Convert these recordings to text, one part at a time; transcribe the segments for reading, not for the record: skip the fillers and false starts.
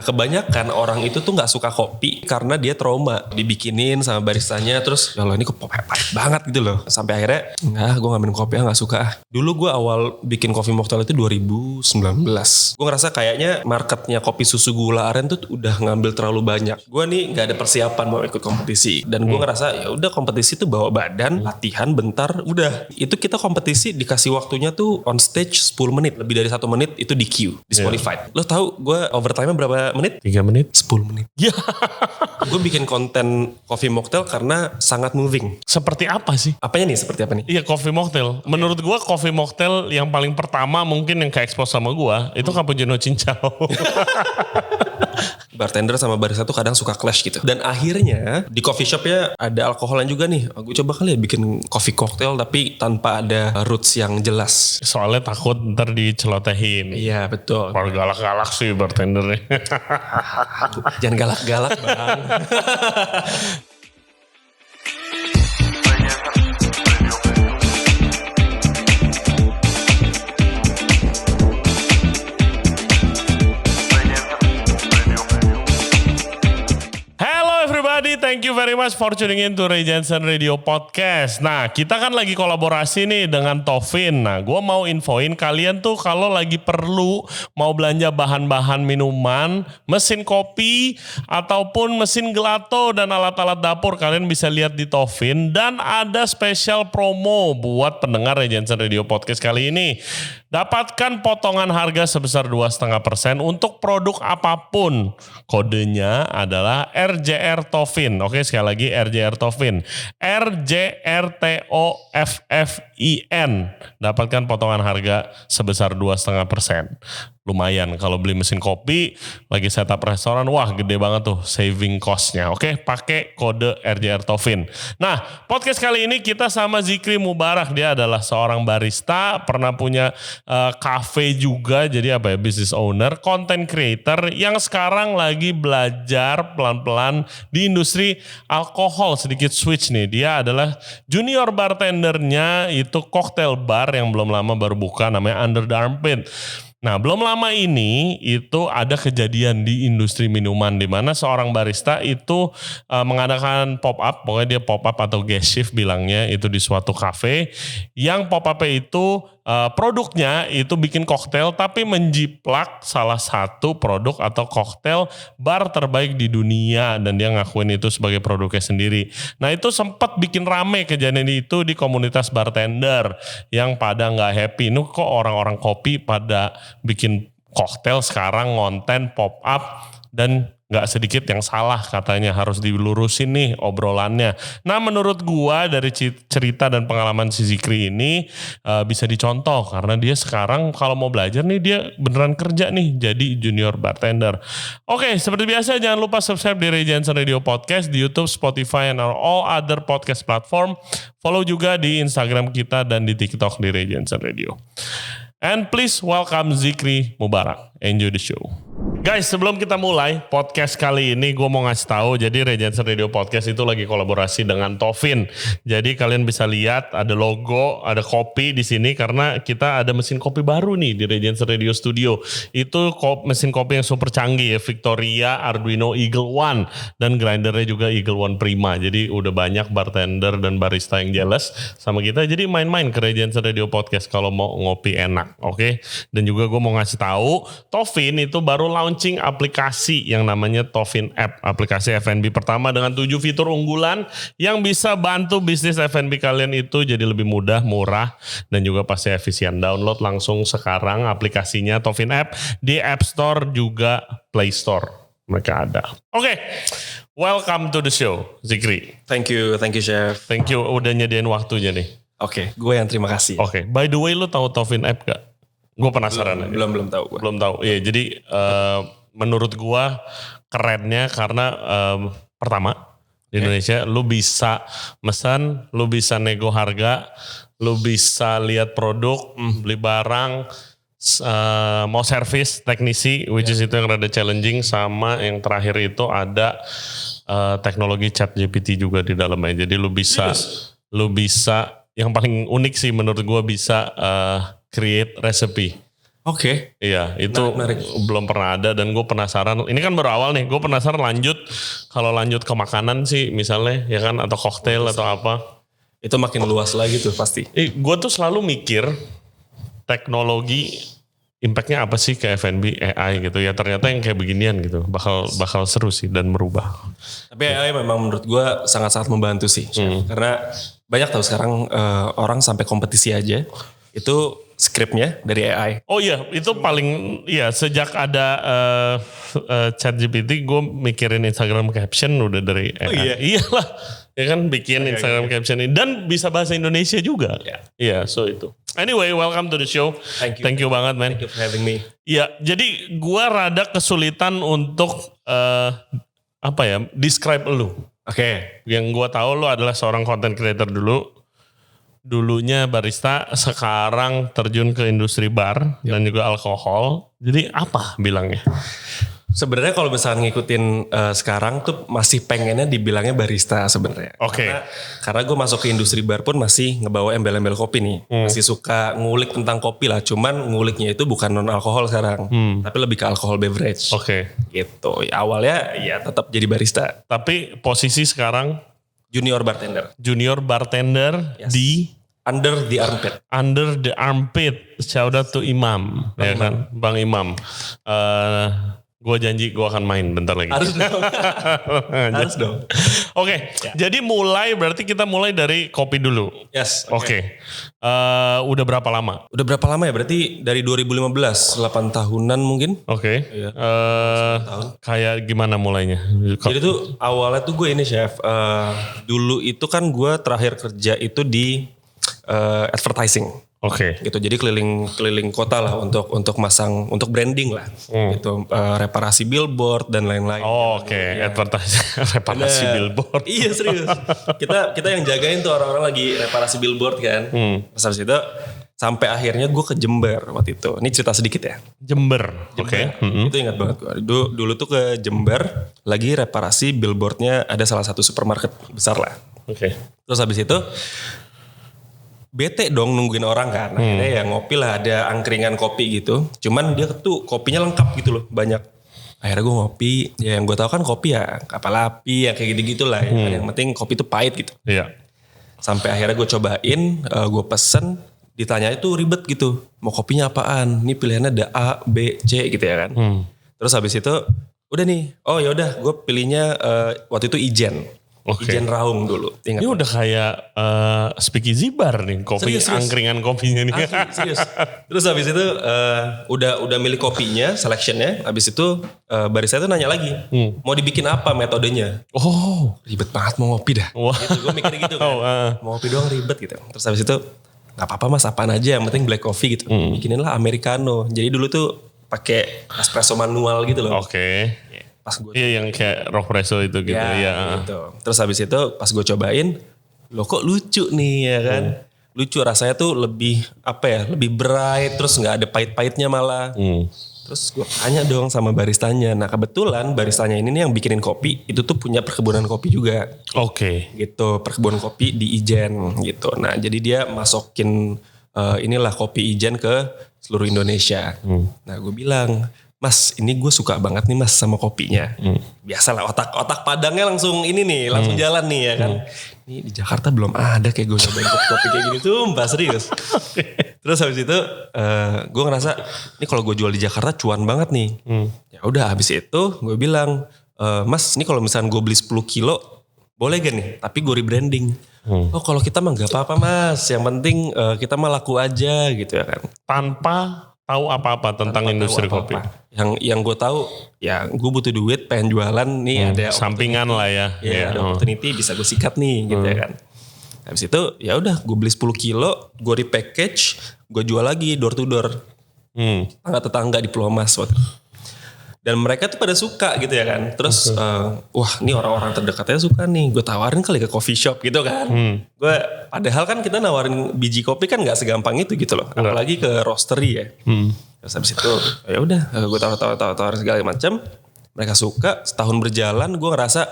kebanyakan orang itu tuh nggak suka kopi karena dia trauma dibikinin sama baristanya, terus ya Allah ini kok pahit banget gitu loh. Sampai akhirnya gue nggak minum kopi, nggak suka. Dulu gue awal bikin coffee mocktail itu 2019. Gue ngerasa kayaknya marketnya kopi susu gula aren tuh udah ngambil terlalu banyak. Gue nih nggak ada persiapan mau ikut kompetisi, dan gue ngerasa ya udah kompetisi tuh bawa badan, latihan bentar, udah. Itu kita kompetisi dikasih waktunya tuh on stage 10 menit, lebih dari 1 menit itu di queue, disqualified. Lo tahu gue overtime berapa menit? 3 menit? 10 menit. Ya. Gue bikin konten coffee mocktail karena sangat moving. Seperti apa sih? Apanya nih? Seperti apa nih? Iya, coffee mocktail. Menurut gue coffee mocktail yang paling pertama mungkin yang ke-expose sama gue, itu cappuccino cincau. Bartender sama barista tuh kadang suka clash gitu. Dan akhirnya di coffee shop ya ada alkoholan juga nih. Gue coba kali ya bikin coffee cocktail tapi tanpa ada roots yang jelas. Soalnya takut ntar dicelotehin. Iya betul. Baru galak-galak sih bartendernya. Jangan galak-galak bang. Thank you very much for tuning in to Ray Jensen Radio Podcast. Nah, kita kan lagi kolaborasi nih dengan Tofin. Nah, gue mau infoin kalian tuh kalau lagi perlu mau belanja bahan-bahan minuman, mesin kopi, ataupun mesin gelato dan alat-alat dapur, kalian bisa lihat di Tofin. Dan ada special promo buat pendengar Ray Jensen Radio Podcast kali ini. Dapatkan potongan harga sebesar 2,5% untuk produk apapun. Kodenya adalah RJR Tofin. Oke, sekali lagi RJR Tofin. RJRTOFFIN. Dapatkan potongan harga sebesar 2,5%. Lumayan kalau beli mesin kopi, lagi setup restoran, wah gede banget tuh saving cost-nya. Oke, pakai kode RJR Tofin. Nah, podcast kali ini kita sama Zikri Mubarak. Dia adalah seorang barista, pernah punya cafe juga, jadi apa ya, business owner, content creator yang sekarang lagi belajar pelan-pelan di industri alkohol. Sedikit switch nih, dia adalah junior bartendernya itu cocktail bar yang belum lama baru buka, namanya Under the Armpit. Nah, belum lama ini itu ada kejadian di industri minuman di mana seorang barista itu mengadakan pop up, pokoknya dia pop up atau guest shift bilangnya itu di suatu cafe yang pop up itu produknya itu bikin koktail tapi menjiplak salah satu produk atau koktail bar terbaik di dunia dan dia ngakuin itu sebagai produknya sendiri. Nah, itu sempat bikin rame kejadian itu di komunitas bartender yang pada nggak happy. Ini kok orang-orang kopi pada bikin koktail sekarang ngonten pop up dan gak sedikit yang salah katanya, harus dilurusin nih obrolannya. Nah, menurut gua dari cerita dan pengalaman si Zikri ini bisa dicontoh karena dia sekarang kalau mau belajar nih dia beneran kerja nih jadi junior bartender. Oke, seperti biasa jangan lupa subscribe di Ray Jensen Radio Podcast di YouTube, Spotify, and all other podcast platform. Follow juga di Instagram kita dan di TikTok di Ray Jensen Radio. And please welcome Zikri Mubarak. Enjoy the show. Guys, sebelum kita mulai podcast kali ini gue mau ngasih tahu, jadi Ray Jensen Radio Podcast itu lagi kolaborasi dengan Tofin. Jadi kalian bisa lihat ada logo, ada kopi di sini karena kita ada mesin kopi baru nih di Ray Jensen Radio Studio. Itu mesin kopi yang super canggih ya, Victoria Arduino Eagle One dan grindernya juga Eagle One Prima. Jadi udah banyak bartender dan barista yang jealous sama kita. Jadi main-main ke Ray Jensen Radio Podcast kalau mau ngopi enak, oke? Dan juga gue mau ngasih tahu, Tofin itu baru launching aplikasi yang namanya Tofin App, aplikasi F&B pertama dengan 7 fitur unggulan yang bisa bantu bisnis F&B kalian itu jadi lebih mudah, murah, dan juga pasti efisien. Download langsung sekarang aplikasinya Tofin App di App Store juga Play Store. Mereka ada. Oke, welcome to the show, Zikri. Thank you Chef. Thank you udah nyediain waktunya nih. Oke, gue yang terima kasih. Oke, by the way lu tahu Tofin App gak? Gue penasaran aja. Belum tahu gue. Belum tahu. Iya, jadi menurut gue kerennya karena pertama di Indonesia lu bisa pesan, lu bisa nego harga, lu bisa lihat produk, beli barang, mau servis teknisi, which is itu yang rada challenging, sama yang terakhir itu ada teknologi ChatGPT juga di dalamnya. Jadi lu bisa yang paling unik sih menurut gue bisa create recipe. Oke. Iya, itu Menarik. belum pernah ada dan gue penasaran. Ini kan baru awal nih, gue penasaran lanjut. Kalau lanjut ke makanan sih misalnya, ya kan, atau koktail atau apa. Itu makin luas lagi tuh pasti. Gue tuh selalu mikir teknologi impactnya apa sih ke F&B AI gitu ya. Ternyata yang kayak beginian gitu, bakal seru sih dan merubah. Tapi AI memang menurut gue sangat-sangat membantu sih, Chef. Karena banyak tahu sekarang orang sampai kompetisi aja itu skripnya dari AI. Oh iya, itu paling iya sejak ada ChatGPT gue mikirin Instagram caption udah dari AI. Oh iya? Iyalah, ya kan bikin Instagram caption ini dan bisa bahasa Indonesia juga. Iya, so itu. Anyway, welcome to the show. Thank you. Banget, man. Thank you for having me. Iya, jadi gue rada kesulitan untuk describe lu. Oke. Yang gue tahu lu adalah seorang content creator dulu. Dulunya barista, sekarang terjun ke industri bar dan juga alkohol. Jadi apa bilangnya? Sebenarnya kalau misalnya ngikutin sekarang tuh masih pengennya dibilangnya barista sebenarnya. Oke. Karena gue masuk ke industri bar pun masih ngebawa embel-embel kopi nih. Masih suka ngulik tentang kopi lah. Cuman nguliknya itu bukan non alkohol sekarang, tapi lebih ke alkohol beverage. Oke. Gitu. Awalnya ya tetap jadi barista. Tapi posisi sekarang Junior bartender. junior bartender di Under the armpit. Under the Armpit. Shout out to Imam, ya kan, Bang Imam. Gue janji gue akan main bentar lagi. Harus dong. Harus dong. Oke, jadi berarti kita mulai dari kopi dulu. Yes. Oke. Udah berapa lama? Udah berapa lama ya? Berarti dari 2015, 8 tahunan mungkin. Oke. Iya. Kayak gimana mulainya? Jadi tuh awalnya tuh gue ini chef. Dulu itu kan gue terakhir kerja itu di advertising. Oke. Gitu. Jadi keliling kota lah untuk masang, untuk branding lah. Gitu. Reparasi billboard dan lain-lain. Oh, oke. Advertising, reparasi billboard. Iya serius. Kita yang jagain tuh orang-orang lagi reparasi billboard kan. Pas habis itu sampai akhirnya gue ke Jember waktu itu. Ini cerita sedikit ya. Jember. Oke. Itu ingat banget gue. Dulu tuh ke Jember lagi reparasi billboardnya ada salah satu supermarket besar lah. Oke. Terus habis itu bete dong nungguin orang kan. Akhirnya ya ngopi lah, ada angkringan kopi gitu. Cuman dia tuh kopinya lengkap gitu loh, banyak. Akhirnya gue ngopi, ya yang gue tahu kan kopi ya kapal api ya kayak gitu-gitu lah. Ya. Yang penting kopi tuh pahit gitu. Iya. Sampai akhirnya gue cobain, gue pesen, ditanya itu ribet gitu. Mau kopinya apaan? Ini pilihannya ada A, B, C gitu ya kan. Terus habis itu udah nih, oh yaudah gue pilihnya waktu itu Ijen. Oke. Ijen Raung dulu. Ingat Ini udah kayak speakeasy bar nih, kopi Serius. angkringan kopinya nih. Asli, serius. Terus habis itu udah milih kopinya, selectionnya. Habis itu barista itu nanya lagi, mau dibikin apa metodenya? Oh, Ribet banget mau ngopi dah. wah. Gitu, gue mikir gitu kan. Mau ngopi doang ribet gitu. Terus habis itu nggak apa-apa mas, apaan aja, yang penting black coffee gitu. Bikinin lah americano. Jadi dulu tuh pakai espresso manual gitu loh. Oke. Pas gue Iya yang kayak rock presso itu gitu. Iya. gitu. Terus habis itu pas gue cobain, loh kok lucu nih ya kan. Lucu rasanya tuh lebih apa ya, lebih bright, terus gak ada pahit-pahitnya malah. Terus gue tanya dong sama baristanya. Nah kebetulan baristanya ini nih yang bikinin kopi, itu tuh punya perkebunan kopi juga. Oke. Gitu, perkebunan kopi di Ijen gitu. Nah jadi dia masukin inilah kopi Ijen ke seluruh Indonesia. Nah gue bilang, mas ini gue suka banget nih mas sama kopinya. Biasalah otak Padangnya langsung ini nih, langsung jalan nih ya kan. Ini di Jakarta belum ada kayak gue nyobain kopi kayak gini tuh, mbak serius. Terus habis itu gue ngerasa, ini kalau gue jual di Jakarta cuan banget nih. Ya udah habis itu gue bilang, mas ini kalau misalnya gue beli 10 kilo, boleh gak nih? Tapi gue rebranding. Oh kalau kita mah gak apa-apa mas, yang penting kita mah laku aja gitu ya kan. Tanpa tahu apa-apa tentang industri kopi. Yang gue tahu ya gue butuh duit pengen jualan nih ada sampingan lah ya. Ya ada opportunity bisa gue sikat nih gitu ya kan. Habis itu ya udah gue beli 10 kilo, gue repackage, gue jual lagi door to door. Tetangga di Pulau Mas waktu. Dan mereka tuh pada suka gitu ya kan. Terus wah ini orang-orang terdekatnya suka nih. Gue tawarin kali ke coffee shop gitu kan. Gue padahal kan kita nawarin biji kopi kan gak segampang itu gitu loh. Apalagi ke roastery ya. Terus habis itu ya udah gue tawarin segala macam. Mereka suka, setahun berjalan gue ngerasa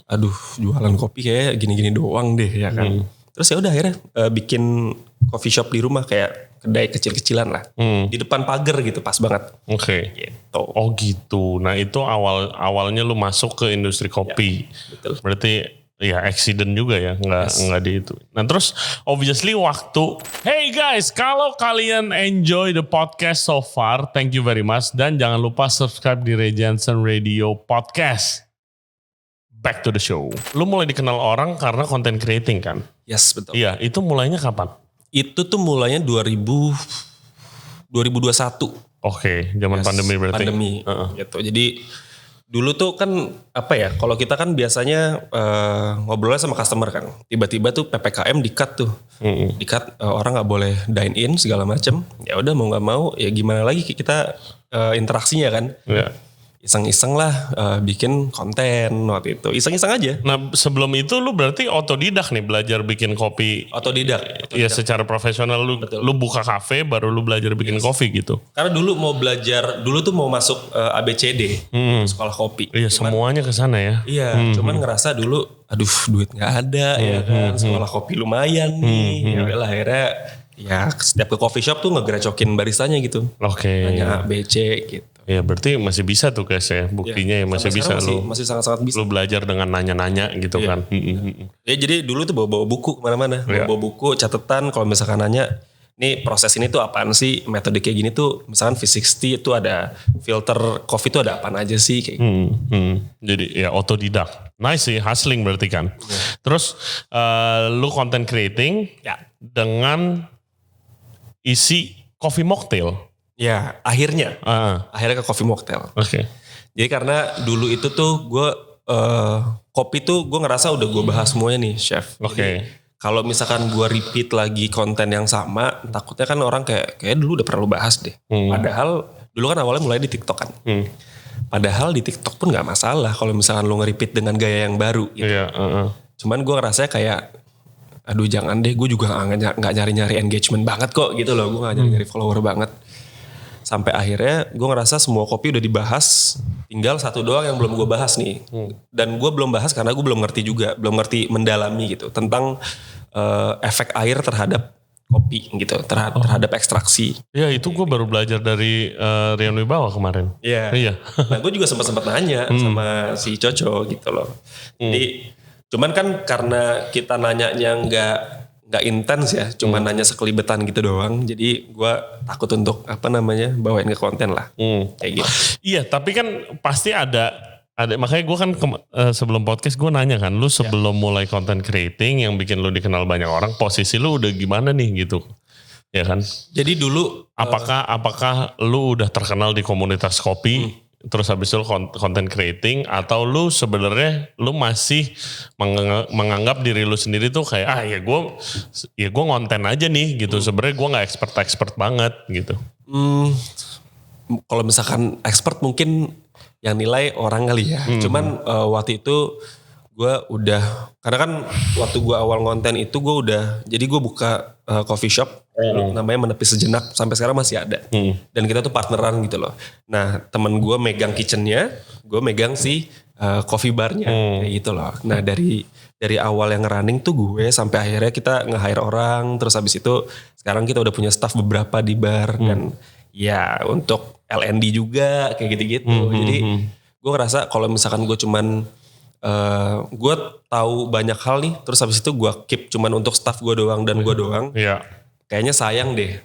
aduh jualan kopi kayak gini-gini doang deh ya kan. Terus ya udah akhirnya bikin coffee shop di rumah kayak kedai kecil-kecilan lah. Di depan pagar gitu, pas banget. Oke. Gitu. Oh gitu. Nah itu awalnya lu masuk ke industri kopi. Betul. Berarti ya accident juga ya, nggak di itu. Nah terus obviously hey guys, kalau kalian enjoy the podcast so far, thank you very much. Dan jangan lupa subscribe di Ray Jensen Radio Podcast. Back to the show. Lu mulai dikenal orang karena content creating kan? Yes, betul. Iya, itu mulainya kapan? Itu tuh mulainya 2021. Oke, zaman pandemi berarti. Pandemi, gitu. Jadi dulu tuh kan apa ya? Kalau kita kan biasanya ngobrolnya sama customer kan. Tiba-tiba tuh PPKM di-cut tuh, di-cut orang nggak boleh dine in segala macem. Ya udah mau nggak mau, ya gimana lagi kita interaksinya kan? Iya. Iseng-iseng lah bikin konten waktu itu. Iseng-iseng aja. Nah sebelum itu lu berarti otodidak nih belajar bikin kopi. Otodidak. Iya secara profesional lu buka kafe baru lu belajar bikin kopi gitu. Karena dulu mau belajar, dulu tuh mau masuk ABCD, sekolah kopi. Iya semuanya ke sana ya. Iya, cuman ngerasa dulu, aduh duit nggak ada ya kan, sekolah kopi lumayan nih. Ya udahlah akhirnya ya setiap ke coffee shop tuh ngegerecokin baristanya gitu. Oke. Nanya A, B, C gitu. Ya berarti masih bisa tuh guys ya, buktinya ya masih bisa masih sangat-sangat bisa. Lu belajar dengan nanya-nanya gitu kan. Ya jadi dulu tuh bawa buku kemana-mana, bawa buku, catatan kalau misalkan nanya, nih proses ini tuh apaan sih, metode kayak gini tuh, misalkan V60 itu ada filter coffee tuh ada apaan aja sih kayak gitu. Jadi ya otodidak. Nice sih, hustling berarti kan. Terus lu content creating dengan isi coffee mocktail. Ya akhirnya ke coffee mocktail. Oke. Jadi karena dulu itu tuh gue kopi tuh gue ngerasa udah gue bahas semuanya nih chef. Oke. Kalau misalkan gue repeat lagi konten yang sama, takutnya kan orang kayak dulu udah pernah lu bahas deh. Padahal dulu kan awalnya mulai di TikTok kan. Padahal di TikTok pun nggak masalah kalau misalkan lu nge-repeat dengan gaya yang baru. Gitu. Iya. Cuman gue ngerasa kayak, aduh jangan deh, gue juga nggak nyari-nyari engagement banget kok gitu loh. Gue nggak nyari-nyari follower banget. Sampai akhirnya gue ngerasa semua kopi udah dibahas, tinggal satu doang yang belum gue bahas nih. Dan gue belum bahas karena gue belum ngerti juga, belum ngerti mendalami gitu tentang efek air terhadap kopi gitu, terhadap ekstraksi. Ya itu gue baru belajar dari Rian Wibawa kemarin. Iya. Nah gue juga sempat nanya sama si Coco gitu loh. Jadi cuman kan karena kita nanyanya nggak intens ya, cuma nanya sekelibetan gitu doang. Jadi gue takut untuk bawain ke konten lah, kayak gitu. Iya, tapi kan pasti ada makanya gue kan sebelum podcast gue nanya kan, lu sebelum mulai content creating yang bikin lu dikenal banyak orang, posisi lu udah gimana nih gitu, ya kan? Jadi dulu apakah lu udah terkenal di komunitas kopi? Terus habis itu content creating atau lu sebenarnya lu masih menganggap diri lu sendiri tuh kayak ya gue ngonten aja nih gitu. Sebenarnya gue nggak expert banget gitu. Kalau misalkan expert mungkin yang nilai orang kali ya. Cuman waktu itu gue udah, karena kan waktu gue awal konten itu jadi gue buka coffee shop namanya Menepis Sejenak, sampai sekarang masih ada. Dan kita tuh partneran gitu loh. Nah temen gue megang kitchennya, gue megang si coffee barnya kayak gitu loh. Nah dari awal yang running tuh gue sampai akhirnya kita nge-hire orang, terus habis itu sekarang kita udah punya staff beberapa di bar dan ya untuk L&D juga kayak gitu-gitu. Jadi gue ngerasa kalau misalkan gue cuman gue tahu banyak hal nih, terus habis itu gue keep cuman untuk staff gue doang dan gue doang. Iya. Kayaknya sayang deh.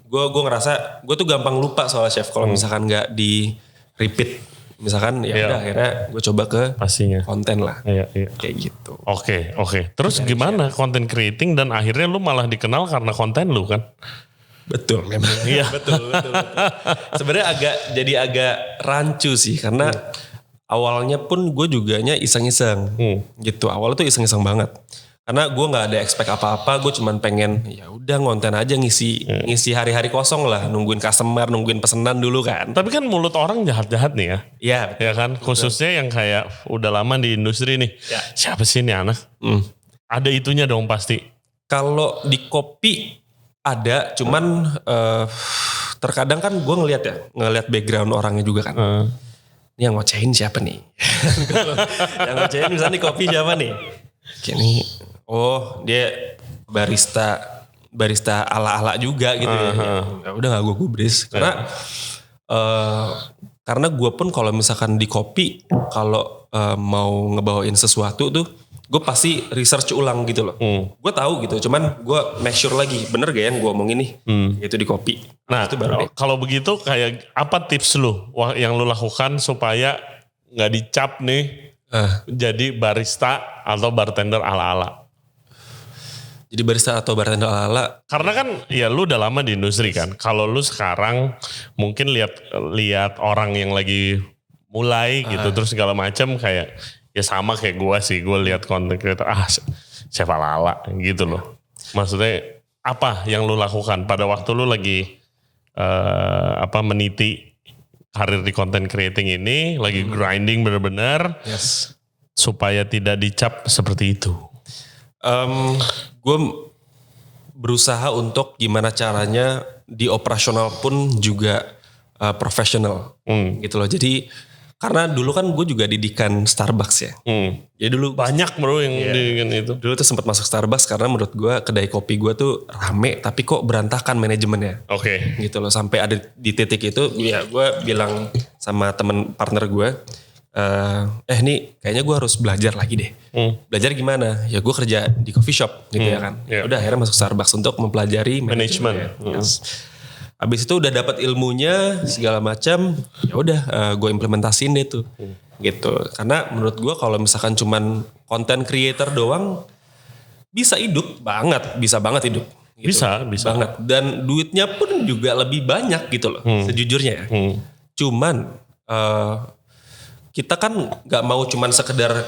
Gue ngerasa gue tuh gampang lupa soal chef kalau misalkan nggak di repeat. Misalkan ya udah akhirnya gue coba ke pastinya konten lah. Iya. Kayak gitu. Oke. Terus gimana content creating dan akhirnya lu malah dikenal karena konten lu kan? Betul memang. Iya. betul. Sebenarnya jadi agak rancu sih karena awalnya pun gue juganya iseng-iseng gitu. Awalnya tuh iseng-iseng banget. Karena gue nggak ada expect apa-apa, gue cuman pengen ya udah ngonten aja ngisi hari-hari kosong lah, nungguin customer, nungguin pesenan dulu kan. Tapi kan mulut orang jahat-jahat nih ya. Iya. Ya kan, khususnya yang kayak udah lama di industri nih. Ya. Siapa sih ini anak? Ada itunya dong pasti. Kalau di kopi ada, cuman terkadang kan gue ngeliat background orangnya juga kan. Ini yang ngocehin siapa nih? Yang ngocehin misalnya di kopi siapa nih? Kayak nih. Oh dia barista barista ala-ala juga gitu ya udah gak gue gubris karena gue pun kalau misalkan di kopi kalau mau ngebawain sesuatu tuh gue pasti research ulang gitu loh. Gue tahu gitu, cuman gue make sure lagi bener gak yang gue omongin nih itu di kopi. Nah itu baru kalau begitu kayak apa tips lu yang lu lakukan supaya nggak dicap nih jadi barista atau bartender ala-ala? Jadi barista atau bartender ala-ala. Karena kan ya lu udah lama di industri kan. Kalau lu sekarang mungkin lihat orang yang lagi mulai gitu terus segala macam kayak ya sama kayak gue sih. Gue lihat konten creator chef ala-ala gitu loh. Maksudnya apa yang lu lakukan pada waktu lu lagi meniti karir di content creating ini, lagi grinding bener-bener supaya tidak dicap seperti itu? Gue berusaha untuk gimana caranya di operasional pun juga profesional gitu loh. Jadi karena dulu kan gue juga didikan Starbucks ya. Jadi dulu banyak bro yang didikan itu. Dulu tuh sempat masuk Starbucks karena menurut gue kedai kopi gue tuh rame tapi kok berantakan manajemennya. Oke. Gitu loh, sampai ada di titik itu ya gue bilang sama temen partner gue, nih kayaknya gue harus belajar lagi deh. Belajar gimana? Ya gue kerja di coffee shop gitu ya kan. Udah akhirnya masuk Starbucks untuk mempelajari manajemen. Abis itu udah dapat ilmunya segala macam, ya udah gue implementasiin deh tuh. Gitu. Karena menurut gue kalau misalkan cuman content creator doang bisa hidup banget, bisa banget hidup. Gitu. Bisa banget. Dan duitnya pun juga lebih banyak gitu loh, sejujurnya ya. Cuman kita kan nggak mau cuman sekedar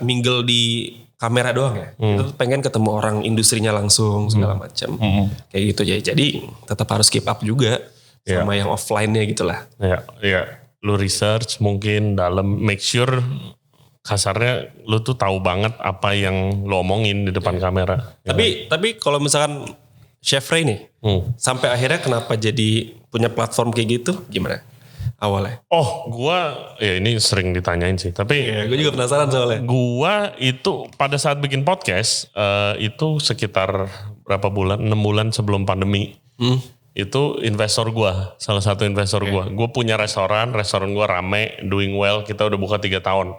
mingle di kamera doang ya. Kita tuh pengen ketemu orang industrinya langsung segala macam. Kayak gitu ya. Jadi tetap harus keep up juga sama yang offline-nya gitu lah. Iya. Lu research mungkin dalam, make sure kasarnya lu tuh tahu banget apa yang lu omongin di depan kamera. Tapi kalau misalkan Chef Ray nih, sampai akhirnya kenapa jadi punya platform kayak gitu, gimana awalnya? Oh, ini sering ditanyain sih. Tapi gue juga penasaran soalnya. Gua itu pada saat bikin podcast itu sekitar berapa bulan, 6 bulan sebelum pandemi. Itu investor gua, salah satu investor gua. Gue punya restoran gua rame, doing well. Kita udah buka 3 tahun.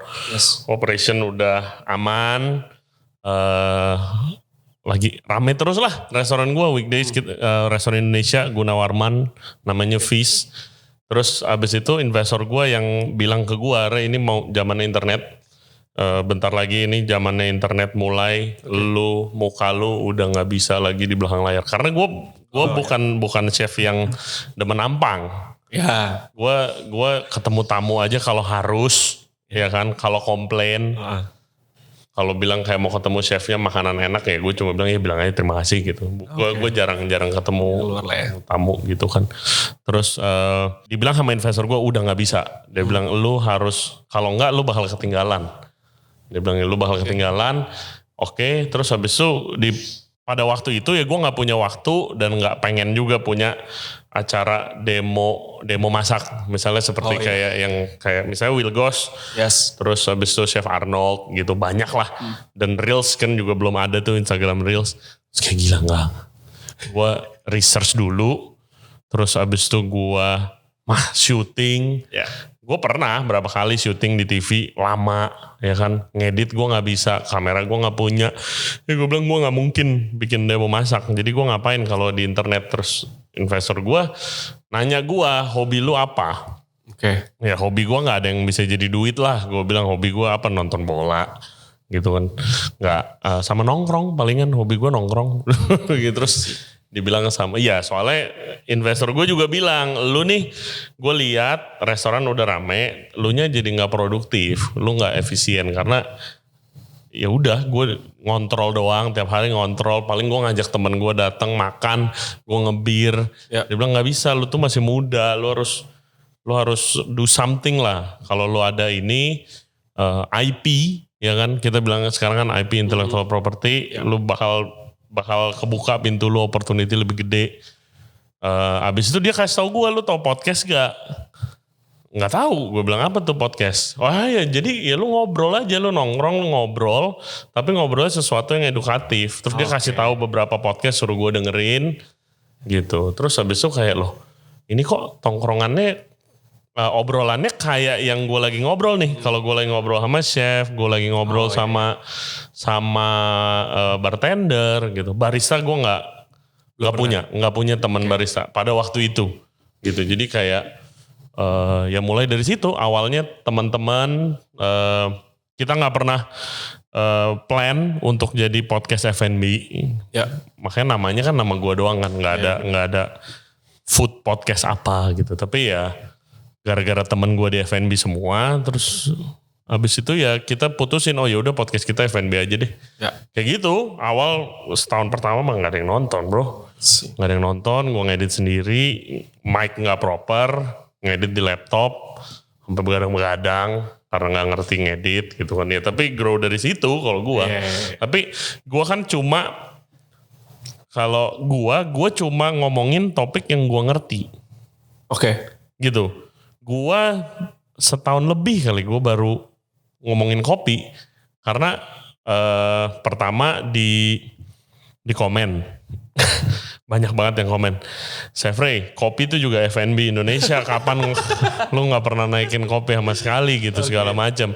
Operation udah aman. Lagi rame terus lah restoran gua weekdays. Restoran Indonesia Gunawarman, namanya Feast. Terus abis itu investor gue yang bilang ke gue, Re ini mau zamannya internet, bentar lagi ini zamannya internet mulai, muka lu udah nggak bisa lagi di belakang layar. Karena gue bukan chef yang demen nampang. Ya. Gue ketemu tamu aja kalau harus, ya kan, kalau komplain. Kalau bilang kayak mau ketemu chefnya makanan enak ya gue cuma bilang aja terima kasih gitu. Gue jarang ketemu tamu gitu kan. Terus dibilang sama investor gue udah nggak bisa. Dia bilang lu harus, kalau nggak lu bakal ketinggalan. Dia bilang lu bakal ketinggalan. Oke, terus habis itu pada waktu itu ya gue nggak punya waktu dan nggak pengen juga punya acara demo masak, misalnya seperti kayak misalnya Will Goss, terus habis itu Chef Arnold gitu, banyak lah. Dan Reels kan juga belum ada tuh, Instagram Reels. Terus kayak gila nggak? Gue research dulu, terus habis itu gue syuting. Gue pernah berapa kali syuting di TV lama, ya kan, ngedit gue nggak bisa, kamera gue nggak punya. Ya gue bilang gue nggak mungkin bikin demo masak. Jadi gue ngapain kalau di internet? Terus investor gue nanya gue, hobi lu apa? Ya hobi gue nggak ada yang bisa jadi duit lah. Gue bilang hobi gue apa, nonton bola gitu kan. Nggak sama nongkrong, palingan hobi gue nongkrong. Gitu. Terus dibilang sama, iya soalnya investor gue juga bilang, lu nih gue lihat restoran udah rame, lu nya jadi nggak produktif, lu nggak efisien karena ya udah gue ngontrol doang, tiap hari ngontrol, paling gue ngajak temen gue datang makan, gue ngebir. Dia bilang nggak bisa, lu tuh masih muda, lu harus do something lah. Kalau lu ada ini IP, ya kan, kita bilang sekarang kan IP intellectual property, lu bakal kebuka pintu lu, opportunity lebih gede. Abis itu dia kasih tau gue, lu tau podcast gak? nggak tahu, gue bilang apa tuh podcast? Wah ya jadi ya lu ngobrol aja, lu nongkrong, lu ngobrol, tapi ngobrolnya sesuatu yang edukatif. Terus dia kasih tahu beberapa podcast, suruh gue dengerin gitu. Terus habis itu kayak loh, ini kok tongkrongannya obrolannya kayak yang gue lagi ngobrol nih. Kalau gue lagi ngobrol sama chef, gue lagi ngobrol sama bartender gitu. Barista gue nggak punya teman barista pada waktu itu gitu. Jadi kayak ya mulai dari situ awalnya teman-teman kita nggak pernah plan untuk jadi podcast F&B. Ya. Makanya namanya kan nama gue doang kan, nggak ada food podcast apa gitu. Tapi ya gara-gara temen gue di F&B semua, terus abis itu ya kita putusin oh ya udah podcast kita F&B aja deh. Ya. Kayak gitu. Awal setahun pertama mah nggak ada yang nonton bro, nggak ada yang nonton. Gue ngedit sendiri, mic nggak proper, ngedit di laptop sampai begadang-begadang karena nggak ngerti ngedit gitu kan ya. Tapi grow dari situ kalau gue. Tapi gue kan cuma gue cuma ngomongin topik yang gue ngerti. Oke. Gitu. Gue setahun lebih kali gue baru ngomongin kopi karena pertama di komen banyak banget yang komen, Chef Ray, kopi itu juga F&B Indonesia, kapan lu nggak pernah naikin kopi sama sekali gitu segala macam.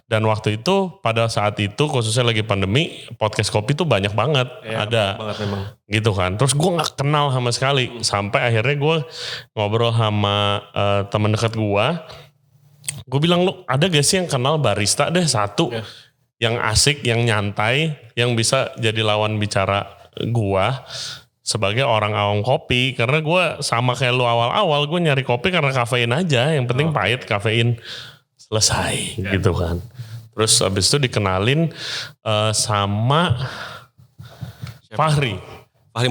Dan waktu itu pada saat itu khususnya lagi pandemi, podcast kopi tuh banyak banget ada banget memang. gitu kan. Terus gue nggak kenal sama sekali sampai akhirnya gue ngobrol sama teman dekat gue bilang lu ada gak sih yang kenal barista deh satu yang asik, yang nyantai, yang bisa jadi lawan bicara gue sebagai orang awam kopi. Karena gue sama kayak lu awal-awal, gue nyari kopi karena kafein aja, yang penting pahit, kafein, selesai gitu kan. Terus abis itu dikenalin sama Fahri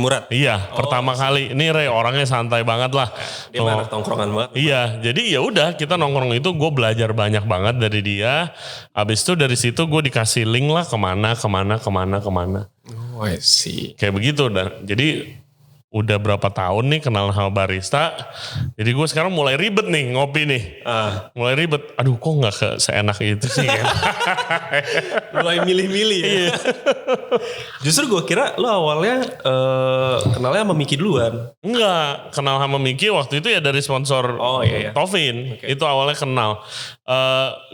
Murad. Iya, pertama kali. Ini Ray orangnya santai banget lah. Dia anak tongkrongan banget. Iya, jadi ya udah kita nongkrong itu gue belajar banyak banget dari dia. Abis itu dari situ gue dikasih link lah kemana. Oh, I see. Kayak begitu. Dan jadi udah berapa tahun nih kenal sama barista. Jadi gue sekarang mulai ribet nih ngopi nih. Mulai ribet. Aduh kok gak seenak itu sih. Mulai milih-milih ya. Justru gue kira lo awalnya kenalnya sama Miki duluan. Enggak, kenal sama Miki waktu itu ya dari sponsor Tovin. Itu awalnya kenal.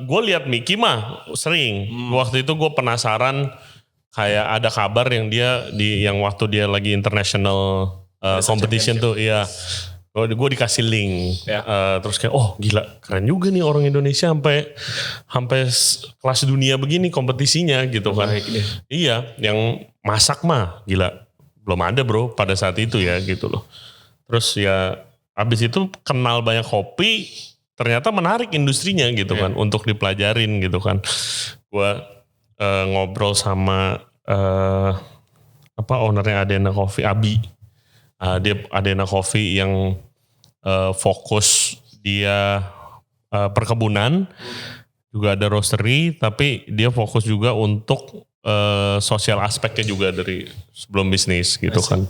Gue lihat Miki mah sering. Waktu itu gue penasaran kayak ada kabar yang yang waktu dia lagi international competition tuh, iya. Gue dikasih link, terus kayak oh gila keren juga nih orang Indonesia sampai kelas dunia begini kompetisinya gitu kan. Iya, yang masak mah gila belum ada bro pada saat itu ya gitu loh. Terus ya abis itu kenal banyak kopi, ternyata menarik industrinya gitu kan untuk dipelajarin gitu kan. Gue ngobrol sama ownernya Adena Coffee, Abi. Dia Adena Coffee yang fokus dia perkebunan, juga ada roastery, tapi dia fokus juga untuk sosial aspeknya juga dari sebelum bisnis gitu kan.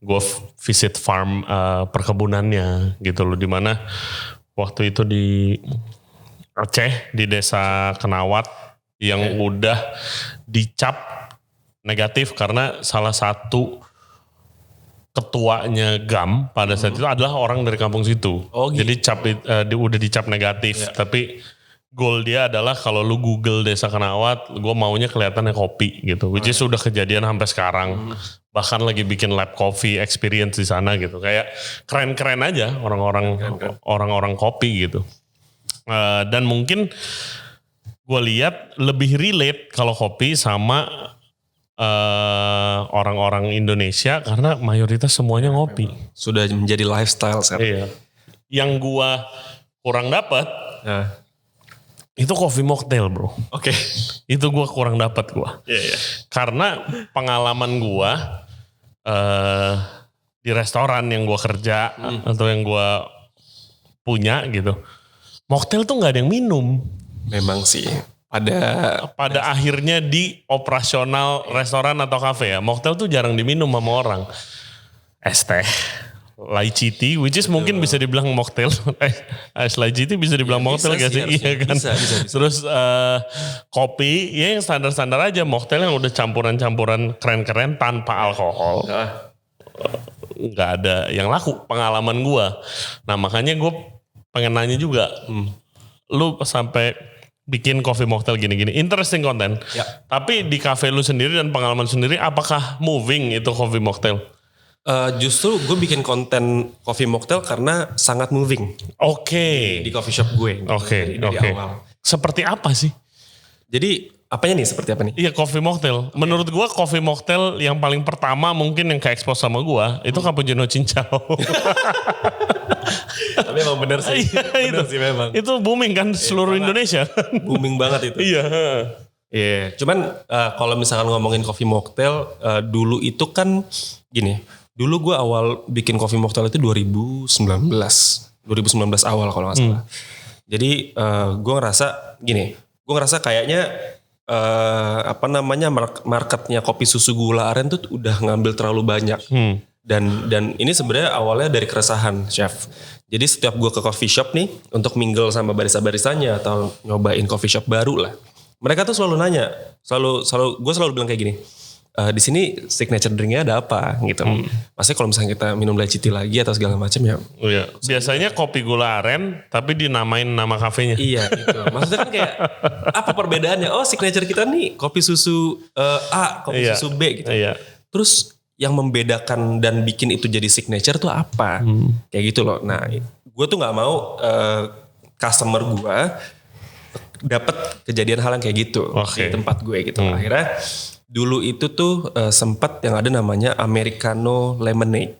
Gue visit farm perkebunannya gitu loh, dimana waktu itu di Aceh di desa Kenawat yang udah dicap negatif karena salah satu ketuanya GAM pada saat itu adalah orang dari kampung situ. Oh, gitu. Jadi udah dicap negatif. Tapi goal dia adalah kalau lu Google Desa Kenawat, gue maunya kelihatannya kopi gitu. Which is sudah kejadian sampai sekarang. Bahkan lagi bikin lab coffee experience di sana gitu. Kayak keren-keren aja orang-orang kopi gitu. Dan mungkin gue lihat lebih relate kalau kopi sama orang-orang Indonesia karena mayoritas semuanya ngopi. Sudah menjadi lifestyle sekarang. Iya. Yang gua kurang dapat itu coffee mocktail bro. Oke. Itu gua kurang dapat gua. Karena pengalaman gua di restoran yang gua kerja atau yang gua punya gitu, mocktail tuh nggak ada yang minum. Memang sih. Pada akhirnya di operasional restoran atau kafe ya, mocktail tuh jarang diminum sama orang. Es teh, lychee tea, which is mungkin bisa dibilang mocktail. Ice lychee tea bisa dibilang mocktail gak sih? Iya kan? Bisa. Terus kopi, ya yang standar-standar aja. Mocktail yang udah campuran-campuran keren-keren tanpa alkohol. Nggak ada yang laku pengalaman gue. Nah makanya gue pengen nanya juga. Lu sampai bikin coffee mocktail gini-gini. Interesting konten. Ya. Tapi di cafe lu sendiri dan pengalaman sendiri, apakah moving itu coffee mocktail? Justru gue bikin konten coffee mocktail karena sangat moving. Oke. Di coffee shop gue. Gitu, Oke. dari awal. Seperti apa sih? Jadi apanya nih? Seperti apa nih? Iya coffee mocktail. Menurut gua coffee mocktail yang paling pertama mungkin yang ke-expose sama gua itu cappuccino cincau. Tapi emang bener sih. Iya, Sih memang. Itu booming kan seluruh Indonesia. Booming banget itu. Iya. Iya. Cuman kalau misalkan ngomongin coffee mocktail dulu itu kan gini. Dulu gue awal bikin coffee mocktail itu 2019 awal kalau nggak salah. Jadi gue ngerasa gini. Gue ngerasa kayaknya marketnya kopi susu gula aren tuh udah ngambil terlalu banyak. Dan ini sebenarnya awalnya dari keresahan chef. Jadi setiap gue ke coffee shop nih untuk mingle sama barista-baristanya atau nyobain coffee shop baru lah. Mereka tuh selalu nanya, gue selalu bilang kayak gini. Di sini signature drinknya ada apa gitu. Maksudnya kalau misalnya kita minum lychee tea lagi atau segala macam ya. Iya. Biasanya kopi gula aren tapi dinamain nama kafenya. Iya gitu. Maksudnya kan kayak apa perbedaannya? Oh signature kita nih kopi susu A, kopi susu B gitu. Iya. Terus yang membedakan dan bikin itu jadi signature tuh apa? Kayak gitu loh. Nah gue tuh gak mau customer gue dapat kejadian hal yang kayak gitu di tempat gue gitu. Akhirnya dulu itu tuh sempat yang ada namanya Americano Lemonade.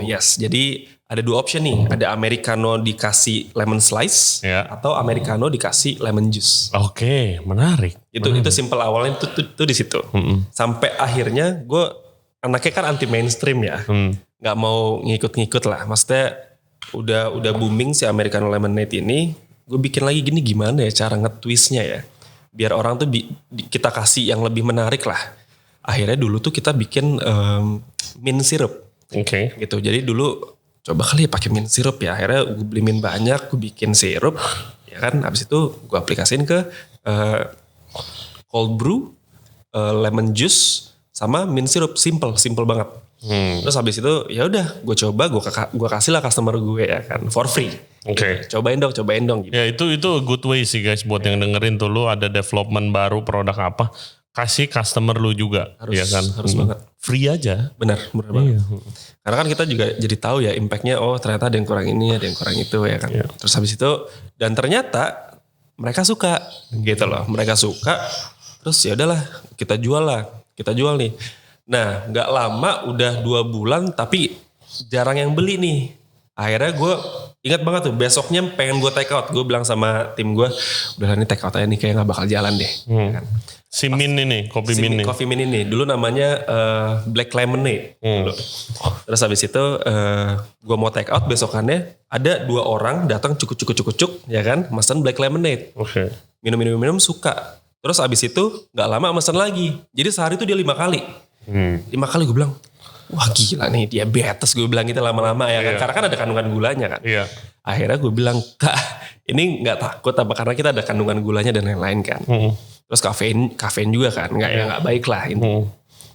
Yes, jadi ada dua option nih. Ada Americano dikasih lemon slice atau Americano dikasih lemon juice. Oke, menarik. Itu simple awalnya tuh di situ. Sampai akhirnya gue anaknya kan anti mainstream ya. Nggak mau ngikut-ngikut lah. Maksudnya udah booming si Americano Lemonade ini. Gue bikin lagi gini gimana ya cara nge-twistnya ya. Biar orang tuh kita kasih yang lebih menarik lah. Akhirnya dulu tuh kita bikin mint syrup. Oke. Gitu. Jadi dulu coba kali ya pakai mint syrup ya. Akhirnya gue beli mint banyak, gue bikin syrup. Ya kan, abis itu gue aplikasiin ke cold brew, lemon juice, sama mint syrup. Simple banget. Terus habis itu ya udah gue coba, gue kasih lah customer gue ya kan, for free. Oke. Cobain dong gitu. Ya itu good way sih guys buat yang dengerin tuh, lu ada development baru produk apa, kasih customer lu juga. Harus, ya kan? harus banget. Free aja. Benar banget. Karena kan kita juga jadi tahu ya impactnya, oh ternyata ada yang kurang ini, ada yang kurang itu ya kan. Terus habis itu, dan ternyata mereka suka gitu loh. Mereka suka, terus ya udahlah kita jual nih. Nah gak lama udah 2 bulan tapi jarang yang beli nih. Akhirnya gue ingat banget tuh besoknya pengen gue take out. Gue bilang sama tim gue, udah ini take out aja nih kayak gak bakal jalan deh. Ya kan? Si Min ini, kopi Min ini. Coffee Min ini. Dulu namanya Black Lemonade. Terus habis itu gue mau take out besokannya. Ada 2 orang datang cukuk ya kan. Mesen Black Lemonade. Oke. Minum suka. Terus habis itu gak lama mesen lagi. Jadi sehari itu dia 5 kali. 5 kali gue bilang, wah gila nih diabetes gue bilang gitu lama-lama ya kan. Karena kan ada kandungan gulanya kan. Iya. Akhirnya gue bilang, Kak ini gak takut apa karena kita ada kandungan gulanya dan lain-lain kan. Terus kafein juga kan, nggak baik lah ini.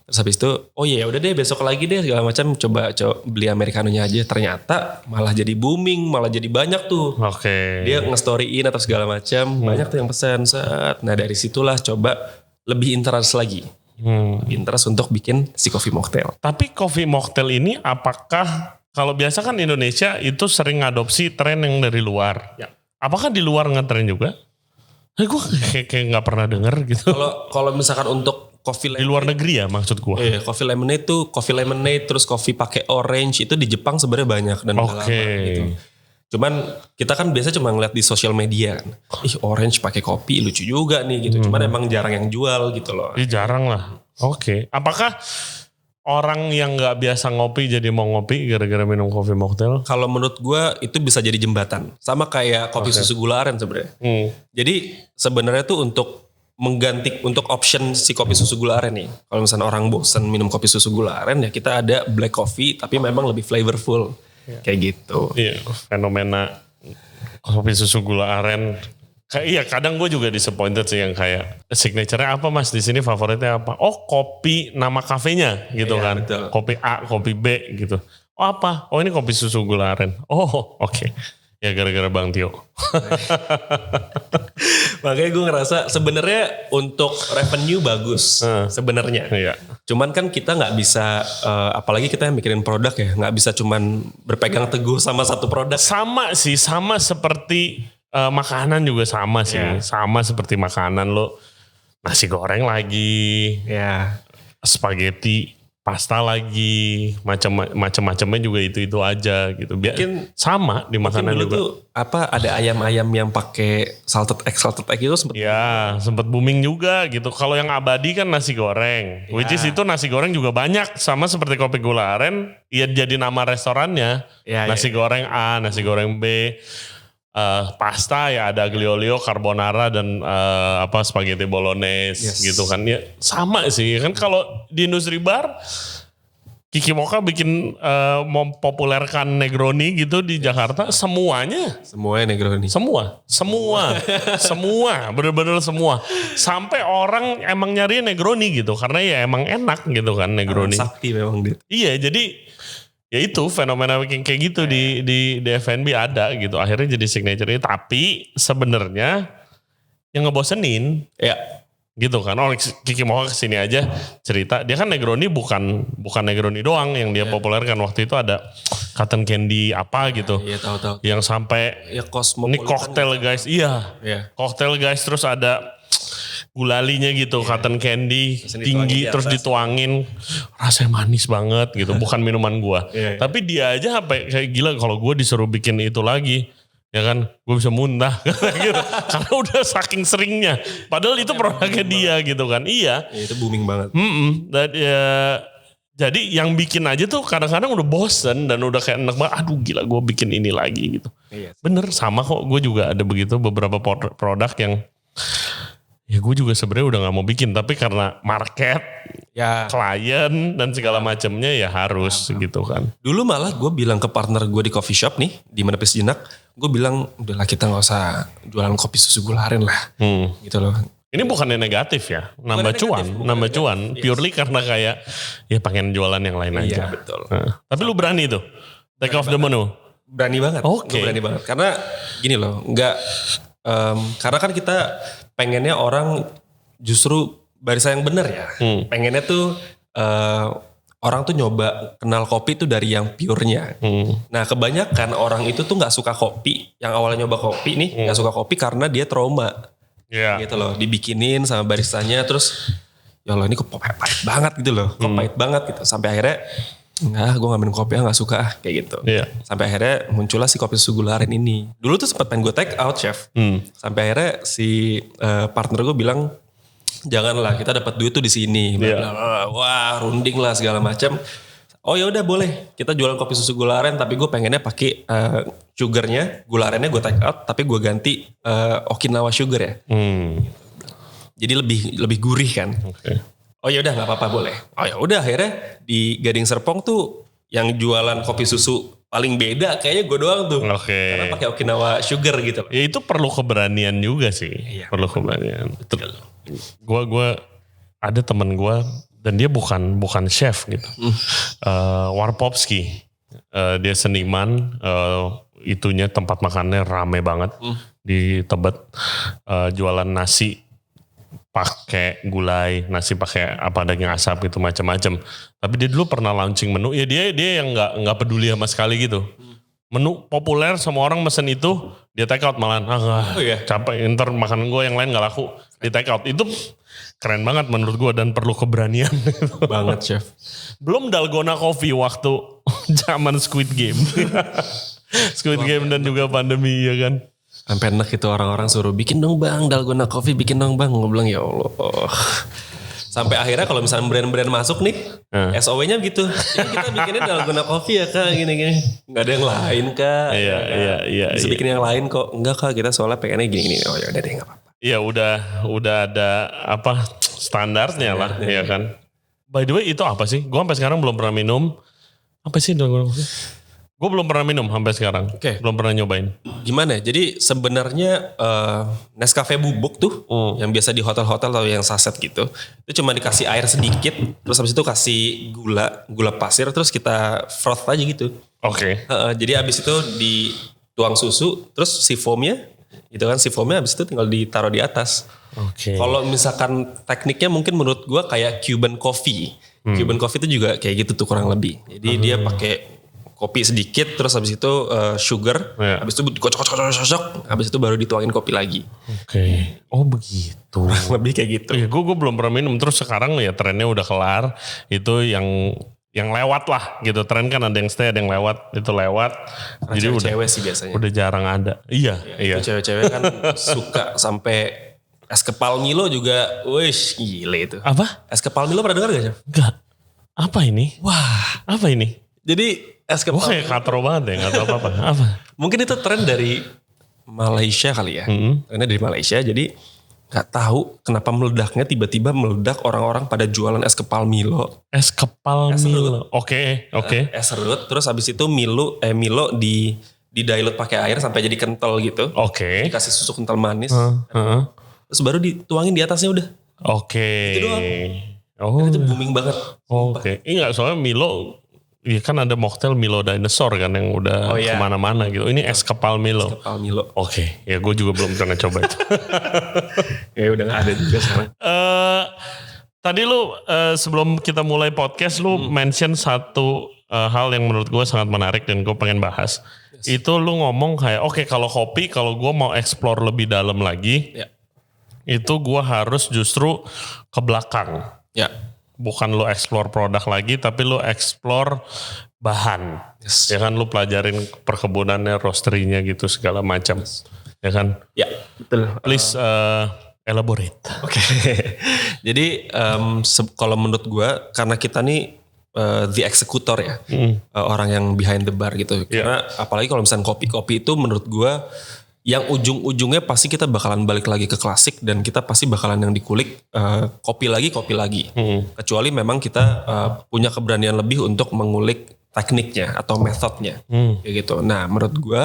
Terus habis itu, oh iya udah deh besok lagi deh segala macam coba beli americanonya aja. Ternyata malah jadi booming, malah jadi banyak tuh. Oke. Dia nge-storyin atau segala macam, banyak tuh yang pesan set. Nah dari situlah coba lebih interest lagi, lebih interest untuk bikin si coffee mocktail. Tapi coffee mocktail ini apakah kalau biasa kan Indonesia itu sering ngadopsi tren yang dari luar? Ya. Apakah di luar ngetren juga? Gue kayak nggak pernah denger gitu. Kalau misalkan untuk coffee di luar negeri ya maksud gue. Iya, coffee lemonade terus coffee pakai orange itu di Jepang sebenarnya banyak dan udah lama gitu. Cuman kita kan biasa cuma ngeliat di sosial media kan. Ih orange pakai kopi lucu juga nih gitu. Cuman emang jarang yang jual gitu loh. Jarang lah. Oke. Apakah orang yang nggak biasa ngopi jadi mau ngopi gara-gara minum coffee mocktail? Kalau menurut gue itu bisa jadi jembatan. Sama kayak kopi susu gula aren sebenarnya. Jadi sebenarnya tuh untuk mengganti untuk option si kopi susu gula aren nih. Kalau misalnya orang bosen minum kopi susu gula aren ya kita ada black coffee tapi memang lebih flavorful. Kayak gitu. Iya, fenomena kopi susu gula aren. Iya, kadang gue juga disappointed sih yang kayak signature-nya apa mas di sini favoritnya apa? Oh kopi nama kafenya gitu Iya, kan. betul. Kopi A, kopi B gitu. Oh apa? Oh ini kopi susu gula aren. Oh oke. Ya gara-gara Bang Tio. Makanya gue ngerasa sebenarnya untuk revenue bagus sebenarnya. Iya. Cuman kan kita nggak bisa, apalagi kita yang mikirin produk ya, nggak bisa cuman berpegang teguh sama satu produk. Sama sih, sama seperti makanan juga sama sih. Iya. Sama seperti makanan lo nasi goreng lagi, Ya. spaghetti, pasta lagi, macam-macamnya juga itu aja gitu. Mungkin- Sama di makanan Mungkin dulu juga. tuh apa ada ayam-ayam yang pakai salted egg itu sempet. Ya, sempat booming juga gitu. Kalau yang abadi kan nasi goreng. Which is itu nasi goreng juga banyak. Sama seperti kopi gula aren. Ya jadi nama restorannya. Ya, Nasi goreng A, nasi goreng B. Pasta ya ada aglio olio, carbonara dan spaghetti bolognese Yes. gitu kan. Ya sama sih. Kan kalau di industri bar Kiki Mocha bikin mempopulerkan Negroni gitu di Jakarta semuanya. Semuanya Negroni. Semua, bener-bener semua. Sampai orang emang nyari Negroni gitu, karena ya emang enak gitu kan Negroni. Sakti memang dia. Iya, jadi ya itu fenomena kayak gitu di F&B ada gitu. Akhirnya jadi signature-nya. Tapi sebenarnya yang ngebosenin Ya. gitu kan. Oh Kiki Mocha kesini aja cerita. Dia kan Negroni bukan Negroni doang yang dia populerkan. Waktu itu ada cotton candy apa gitu. Iya tahu-tahu. Yang sampai Ya ini Cosmopolitan. koktail guys, iya. Iya. Koktail guys, terus ada gulalinya gitu, cotton candy Terus tinggi, dituangin di terus atas. dituangin, rasanya manis banget gitu, bukan minuman gua. Iya, iya. Tapi dia aja sampai kayak gila kalau gua disuruh bikin itu lagi, ya kan, gua bisa muntah, gitu. Karena udah saking seringnya. Padahal itu produknya dia gitu kan, iya. Ya, itu booming banget. Dan ya, jadi yang bikin aja tuh kadang-kadang udah bosen dan udah kayak enak banget. Aduh gila gue bikin ini lagi gitu. Iya. Bener sama kok, gue juga ada begitu beberapa produk yang ya gue juga sebenarnya udah nggak mau bikin, tapi karena market, Ya. klien dan segala macamnya ya harus gitu kan. Dulu malah gue bilang ke partner gue di coffee shop nih, di Menepis Jinak, gue bilang udahlah kita nggak usah jualan kopi susu gula aren lah, gitu loh. Ini bukannya negatif ya, nambah cuan, purely karena kayak ya pengen jualan yang lain aja. Iya betul. Nah, tapi lu berani tuh, take off the menu. Berani banget. Oke. Gue berani banget. Karena gini loh, karena kan kita pengennya orang justru barisan yang benar ya. Pengennya tuh orang tuh nyoba kenal kopi tuh dari yang pure-nya. Nah kebanyakan orang itu tuh nggak suka kopi, yang awalnya nyoba kopi nih nggak suka kopi karena dia trauma. Iya. Gitu loh, dibikinin sama baristanya terus ya Allah ini kok pahit banget gitu loh, kok pahit banget gitu. Sampai akhirnya enggak, gue gak minum kopi gak suka kayak gitu. Iya. Sampai akhirnya muncullah si kopi susu gula aren ini. Dulu tuh sempat pengen gue take out chef. Sampai akhirnya si partner gue bilang janganlah, kita dapat duit tuh di sini. Iya. Wah runding lah segala macam. Oh ya udah boleh, kita jualan kopi susu gula aren, tapi gue pengennya pakai sugarnya, gula arennya gue take out, tapi gue ganti Okinawa sugar ya. Jadi lebih gurih kan. Oke. Oh ya udah nggak apa-apa boleh. Oh ya udah akhirnya di Gading Serpong tuh yang jualan kopi susu paling beda kayaknya gue doang tuh. Oke. Karena pakai Okinawa sugar gitu. Ya itu perlu keberanian juga sih. Iya. Perlu keberanian. Gue ada temen gue dan dia bukan chef gitu. Warpowski. Dia seniman. Itunya tempat makannya rame banget di Tebet. Jualan nasi pakai gulai, nasi pakai apa daging asap gitu macam-macam. Tapi dia dulu pernah launching menu. Ya dia yang nggak peduli sama sekali gitu. Menu populer, semua orang mesen itu, dia take out malahan. Oh iya? Capek, ntar makanan gue yang lain gak laku, di take out. Itu keren banget menurut gue dan perlu keberanian. Banget chef. Belum Dalgona Coffee waktu zaman Squid Game. Squid Game dan juga pandemi ya kan. Sampai enak itu orang-orang suruh bikin dong bang, Dalgona Coffee bikin dong bang. Gue bilang ya Allah. Sampai akhirnya kalau misalnya brand-brand masuk nih, SOW-nya gitu. Ya kita bikinnya Dalgona Coffee ya kak, gini-gini. Gak ada yang lain kak. Iya. Bisa bikin yang lain kok. Enggak kak, kita soalnya pengennya gini-gini. Oh ya udah deh gak apa-apa. Iya udah ada apa standarnya lah, ya kan. By the way itu apa sih? Gue sampai sekarang belum pernah minum. Apa sih dong? Gue belum pernah minum sampai sekarang. Oke. Belum pernah nyobain. Gimana ya? Jadi sebenarnya Nescafe bubuk tuh yang biasa di hotel-hotel atau yang saset gitu. Itu cuma dikasih air sedikit, terus habis itu kasih gula pasir, terus kita froth aja gitu. Oke. Jadi habis itu dituang susu, terus si foamnya, gitu kan, si foamnya habis itu tinggal ditaruh di atas. Oke. Kalau misalkan tekniknya mungkin menurut gua kayak Cuban coffee. Cuban coffee itu juga kayak gitu tuh kurang lebih. Jadi dia pakai kopi sedikit, terus habis itu sugar, Iya. habis itu dikocok-kocok, habis itu baru dituangin kopi lagi. Oke. Oh begitu. Lebih kayak gitu. Iya, gue belum pernah minum. Terus sekarang ya trennya udah kelar. Itu yang lewat lah gitu. Tren kan ada yang stay, ada yang lewat. Itu lewat. Jadi udah Cewek-cewek sih biasanya. udah jarang ada. Iya. Itu cewek-cewek kan suka sampai es kepal Milo juga, wish gile itu. Apa? Es kepal Milo pernah dengar gak sih? Enggak. Apa ini? Wah, Apa ini? jadi es Gue kepal kayak katro banget ya. Gak tau apa-apa. Apa? mungkin itu tren dari Malaysia kali ya. Trennya dari Malaysia, jadi nggak tahu kenapa meledaknya tiba-tiba meledak orang-orang pada jualan es kepal Milo. Es kepal Milo. Oke. Es serut, terus habis itu Milo di dilute pakai air sampai jadi kental gitu. Oke. Dikasih susu kental manis. Heeh. Terus baru dituangin di atasnya udah. Oke. Itu doang. Oh. Itu booming banget. Oke. Enggak, soalnya Milo, ya kan ada mocktail Milo Dinosaur kan yang udah Oh, iya. kemana-mana gitu. Ini es kepal Milo. Kepal Milo. Oke, ya gue juga belum pernah coba itu. Ya udah gak ada juga sekarang. Tadi lu sebelum kita mulai podcast lu mention satu hal yang menurut gue sangat menarik dan gue pengen bahas. Itu lu ngomong kayak oke, kalau kopi, kalau gue mau explore lebih dalam lagi, Ya. itu gue harus justru ke belakang. Ya. Bukan lu explore produk lagi, tapi lu explore bahan. Yes. Ya kan lu pelajarin perkebunannya, roasterinya gitu segala macam. Ya kan? Ya, betul. Please elaborate. Oke. Jadi kalau menurut gue, karena kita nih the executor ya, orang yang behind the bar gitu. Karena apalagi kalau misalnya kopi-kopi itu menurut gue yang ujung-ujungnya pasti kita bakalan balik lagi ke klasik dan kita pasti bakalan yang dikulik kopi lagi. Kecuali memang kita punya keberanian lebih untuk mengulik tekniknya atau metodenya, kayak gitu. Nah, menurut gue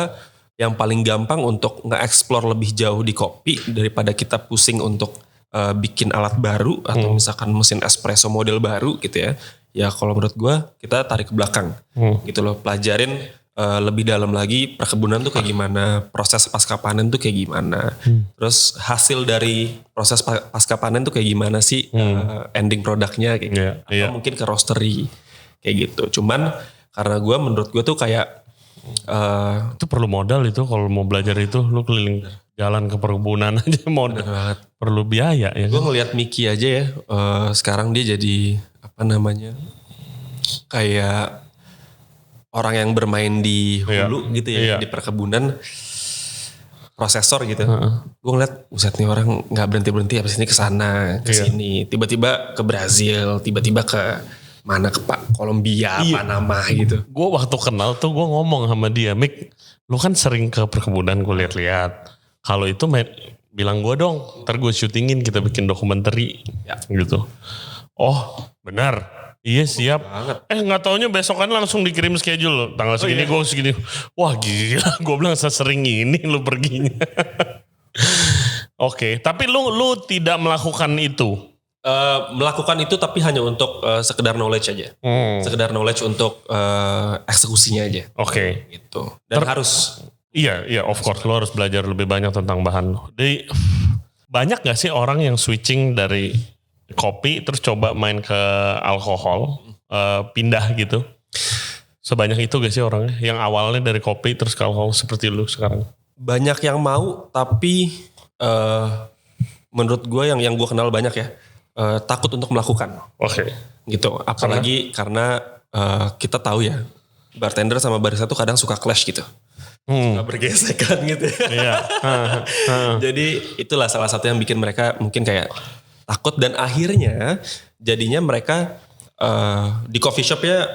yang paling gampang untuk nge-explore lebih jauh di kopi daripada kita pusing untuk bikin alat baru atau misalkan mesin espresso model baru gitu ya. Ya kalau menurut gue kita tarik ke belakang gitu loh, pelajarin lebih dalam lagi perkebunan tuh kayak gimana, proses pasca panen tuh kayak gimana, terus hasil dari proses pasca panen tuh kayak gimana sih ending produknya kayak gitu. Atau mungkin ke roastery kayak gitu. Cuman karena menurut gue tuh kayak Itu perlu modal itu kalau mau belajar itu lu keliling jalan ke perkebunan aja modal. banget. Perlu biaya ya. Gue ngeliat Miki aja ya, sekarang dia jadi apa namanya, kayak orang yang bermain di hulu gitu ya, di perkebunan, prosesor gitu. Gue ngeliat, buset nih orang nggak berhenti habis ini ke sana, ke sini, tiba-tiba ke Brazil, tiba-tiba ke mana, ke Kolombia, Panama gitu. Gue waktu kenal tuh gue ngomong sama dia, Mik, lu kan sering ke perkebunan gue lihat-lihat. Kalau itu bilang gue dong, ntar gue syutingin, kita bikin dokumenter gitu. Oh benar, iya siap. Nggak taunya besokan langsung dikirim schedule, tanggal segini gue segini. Wah gila, gue bilang sesering ini lu perginya. Oke, tapi lu tidak melakukan itu. Melakukan itu tapi hanya untuk sekedar knowledge aja, sekedar knowledge untuk eksekusinya aja. Oke. Gitu. Dan harus. Iya, of course lo harus belajar lebih banyak tentang bahan lo. Jadi banyak gak sih orang yang switching dari kopi terus coba main ke alkohol, pindah gitu? Sebanyak itu gak sih orangnya yang awalnya dari kopi terus ke alkohol seperti lu sekarang? Banyak yang mau, tapi menurut gue yang gue kenal banyak ya, takut untuk melakukan. Oke. Gitu. Apalagi karena kita tahu ya, bartender sama barista tuh kadang suka clash gitu. Suka bergesekan gitu. Iya. Jadi itulah salah satu yang bikin mereka mungkin kayak takut, dan akhirnya jadinya mereka di coffee shop ya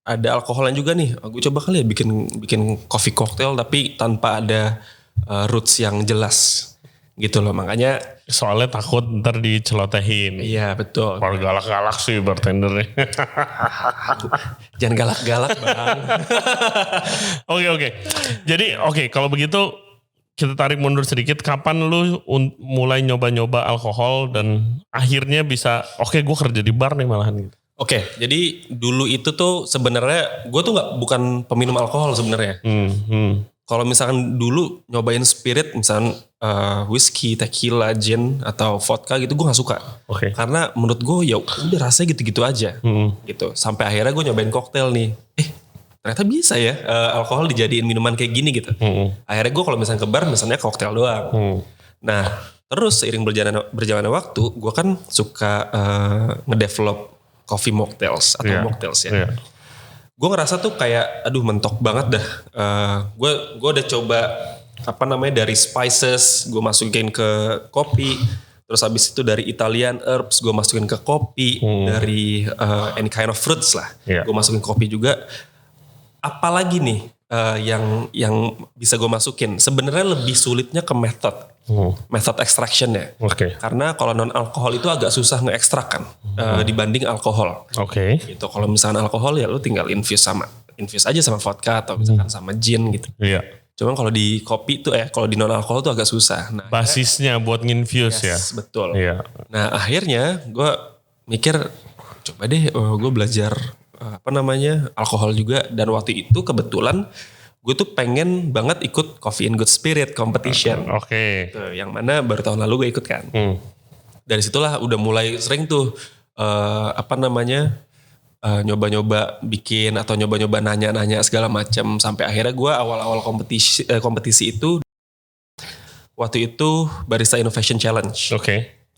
ada alkoholan juga nih. Gue coba kali ya bikin coffee cocktail tapi tanpa ada roots yang jelas. Gitu loh, makanya Soalnya takut ntar dicelotehin. iya betul. Kalau galak-galak sih bartendernya. Jangan galak-galak bang. Oke. Jadi kalau begitu kita tarik mundur sedikit. Kapan lu mulai nyoba-nyoba alkohol dan akhirnya bisa gue kerja di bar nih malahan gitu. Oke, jadi dulu itu tuh sebenarnya gue tuh bukan peminum alkohol sebenarnya. Kalau misalkan dulu nyobain spirit, misalkan whisky, tequila, gin atau vodka gitu, gue nggak suka. Oke. Karena menurut gue ya udah rasanya gitu-gitu aja. Gitu. Sampai akhirnya gue nyobain koktail nih. Ternyata bisa ya alkohol dijadiin minuman kayak gini gitu. Akhirnya gue kalau misalnya ke bar, misalnya koktail doang. Nah, terus seiring berjalannya waktu, gue kan suka ngedevelop coffee mocktails atau mocktails ya. Yeah. Gue ngerasa tuh kayak aduh mentok banget dah. Gue udah coba dari spices gue masukin ke kopi. Terus habis itu dari Italian herbs gue masukin ke kopi. Dari any kind of fruits lah. Gue masukin kopi juga. Apalagi nih yang bisa gue masukin. Sebenarnya lebih sulitnya ke method extractionnya. Karena kalau non alkohol itu agak susah nge-extract kan dibanding alkohol. Gitu. Kalau misalkan alkohol ya lu tinggal infuse aja sama vodka atau misalkan sama gin gitu. Cuman kalau di kopi tuh kalau di non alkohol tuh agak susah. Nah, basisnya buat nginfuse ya. Betul. Nah akhirnya gue mikir coba deh gue belajar alkohol juga, dan waktu itu kebetulan gue tuh pengen banget ikut Coffee and Good Spirit competition. Tuh, yang mana baru tahun lalu gue ikut kan. Dari situlah udah mulai sering tuh nyoba-nyoba bikin atau nyoba-nyoba nanya-nanya segala macam, sampai akhirnya gue awal-awal kompetisi itu waktu itu Barista Innovation Challenge.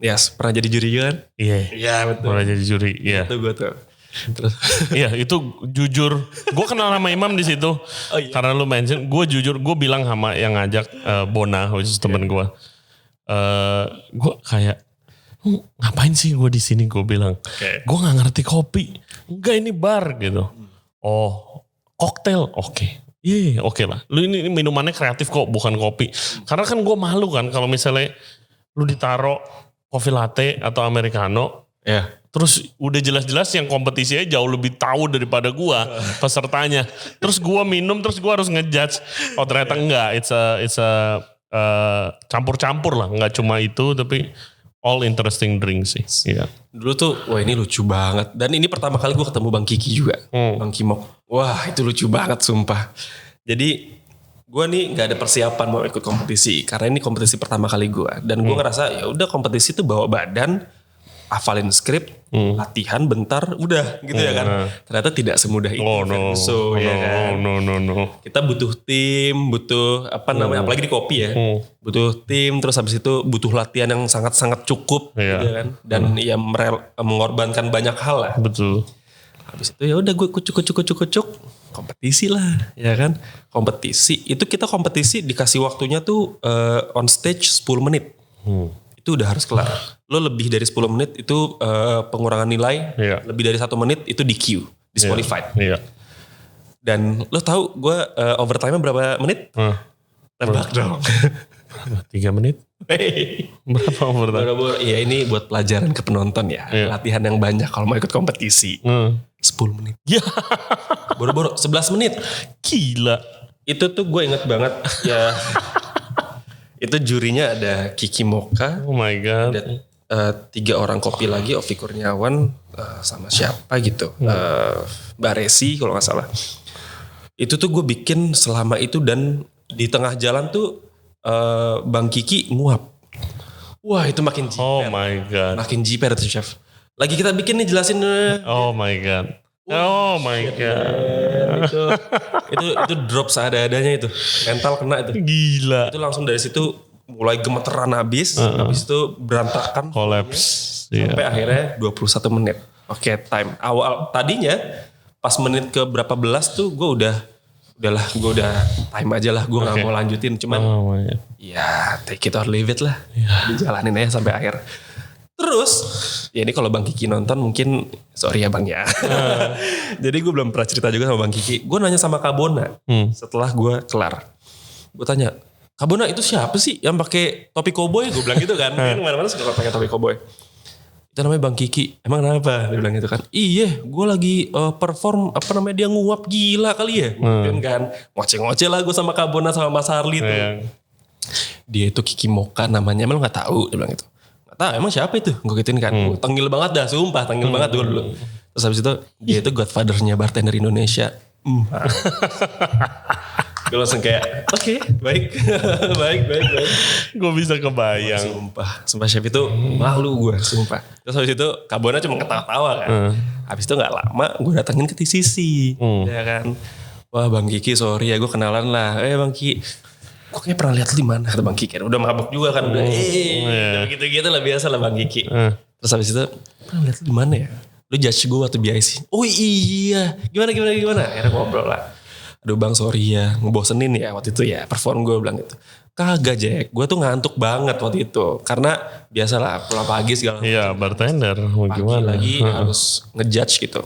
Yes, pernah jadi juri kan? Iya betul. Pernah jadi juri. Iya. Itu gue tuh. Terus iya itu jujur gue kenal sama Imam di situ. Karena lu mention, gue jujur gue bilang sama yang ngajak Bona, which is temen gue. Gue kayak ngapain sih gue di sini, gue bilang. Gue nggak ngerti kopi. Enggak, ini bar gitu. Oh koktail, Iya, oke lah. Lu ini minumannya kreatif kok, bukan kopi. Karena kan gue malu kan kalau misalnya lu ditaro coffee latte atau americano. Terus udah jelas-jelas yang kompetisinya jauh lebih tahu daripada gua pesertanya. Terus gua minum, terus gua harus ngejudge. Oh ternyata enggak, it's a campur-campur lah, enggak cuma itu tapi all interesting drink sih. Dulu tuh wah ini lucu banget, dan ini pertama kali gua ketemu Bang Kiki juga, Bang Kimok. Wah itu lucu banget sumpah. Jadi gua nih nggak ada persiapan mau ikut kompetisi karena ini kompetisi pertama kali gua, dan gua ngerasa ya udah kompetisi tuh bawa badan, hafalin skrip, latihan bentar, udah gitu ya kan. Ternyata tidak semudah itu. Kita butuh tim, butuh apalagi di kopi ya. Butuh tim, terus habis itu butuh latihan yang sangat-sangat cukup gitu kan. Dan ya mengorbankan banyak hal lah. Betul. Habis itu ya udah gue kucuk, kompetisi lah ya kan. Kompetisi, itu kita kompetisi dikasih waktunya tuh on stage 10 menit. Itu udah harus kelar. Lo lebih dari 10 menit itu pengurangan nilai. Lebih dari 1 menit itu DQ, disqualified. Dan lo tahu gue overtime-nya berapa menit? Tebak dong. 3 menit? Berapa overtime? Iya ini buat pelajaran ke penonton ya. Latihan yang banyak kalau mau ikut kompetisi. 10 menit. Boro-boro 11 menit. Gila. Itu tuh gue inget banget ya. Itu jurinya ada Kiki Moka. Oh my god. Ada 3 orang kopi lagi, Ovi Kurniawan sama siapa gitu. Mbak Resi kalau gak salah. Itu tuh gue bikin selama itu, dan di tengah jalan tuh Bang Kiki nguap. Wah itu makin jiper. Oh my god. Makin jiper tuh chef. Lagi kita bikin nih jelasin. Oh my god. Oh my god. Itu drop seadanya itu. Mental kena itu. Gila. Itu langsung dari situ mulai gemeteran habis. Habis itu berantakan. Collapse. Sampai akhirnya 21 menit. Oke, time. Awal tadinya pas menit ke berapa belas tuh gue udahlah gue udah time aja lah. Gue gak mau lanjutin. Cuman ya take it or leave it lah. Dijalanin aja sampai akhir. Terus, ya ini kalau Bang Kiki nonton mungkin, sorry ya Bang ya. Jadi gue belum pernah cerita juga sama Bang Kiki. Gue nanya sama Kak Bona setelah gue kelar. Gue tanya, Kabona itu siapa sih yang pakai topi koboi? Gue bilang gitu kan. Kan kemana-mana suka pakai topi koboi. Itu namanya Bang Kiki. Emang kenapa? Dia bilang gitu kan. Iya, gue lagi perform dia nguap gila kali ya. Mungkin kan. Ngoceh-ngoceh lah gue sama Kabona sama Mas Harli tuh. Dia itu Kiki Moka namanya. Emang lu gak tahu? Dia bilang gitu. Gak tahu emang siapa itu? Gue gituin kan. Tengil banget dah, sumpah tengil banget gue dulu. Terus habis itu dia itu godfather-nya bartender Indonesia. Gue langsung kayak oke, baik. baik. Gue bisa kebayang. Sumpah chef itu malu gue, sumpah. Terus habis itu Kabona cuma ketawa-tawa kan. Habis itu gak lama gue datengin ke TCC. Ya kan. Wah Bang Kiki sorry ya gue kenalan lah. Bang Kiki. Gue kayak pernah lihat lu di mana kata Bang Kiki. Udah mabuk juga kan. Udah gitu-gitu lah biasa lah Bang Kiki. Terus habis itu pernah lihat lu di mana ya? Lu judge gue waktu BIC. Oh iya. Gimana. Akhirnya ngobrol lah. Aduh Bang sorry ya ngebosenin ya waktu itu ya perform gue bilang gitu. Kagak Jack, gue tuh ngantuk banget waktu itu. Karena biasalah pulang pagi segala macam. Iya bartender mau gimana. Lagi harus ngejudge gitu.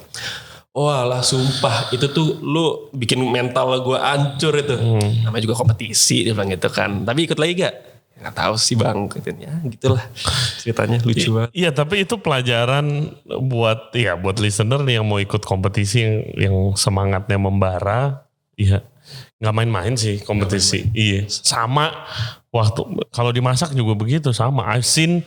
Walah sumpah itu tuh lu bikin mental gue hancur itu. Namanya juga kompetisi dia bilang gitu kan. Tapi ikut lagi gak? Gak tahu sih Bang. Ya gitulah ceritanya lucu banget. Iya tapi itu pelajaran buat listener nih yang mau ikut kompetisi yang semangatnya membara. Iya, nggak main-main sih kompetisi. Iya, sama waktu kalau dimasak juga begitu sama. I've seen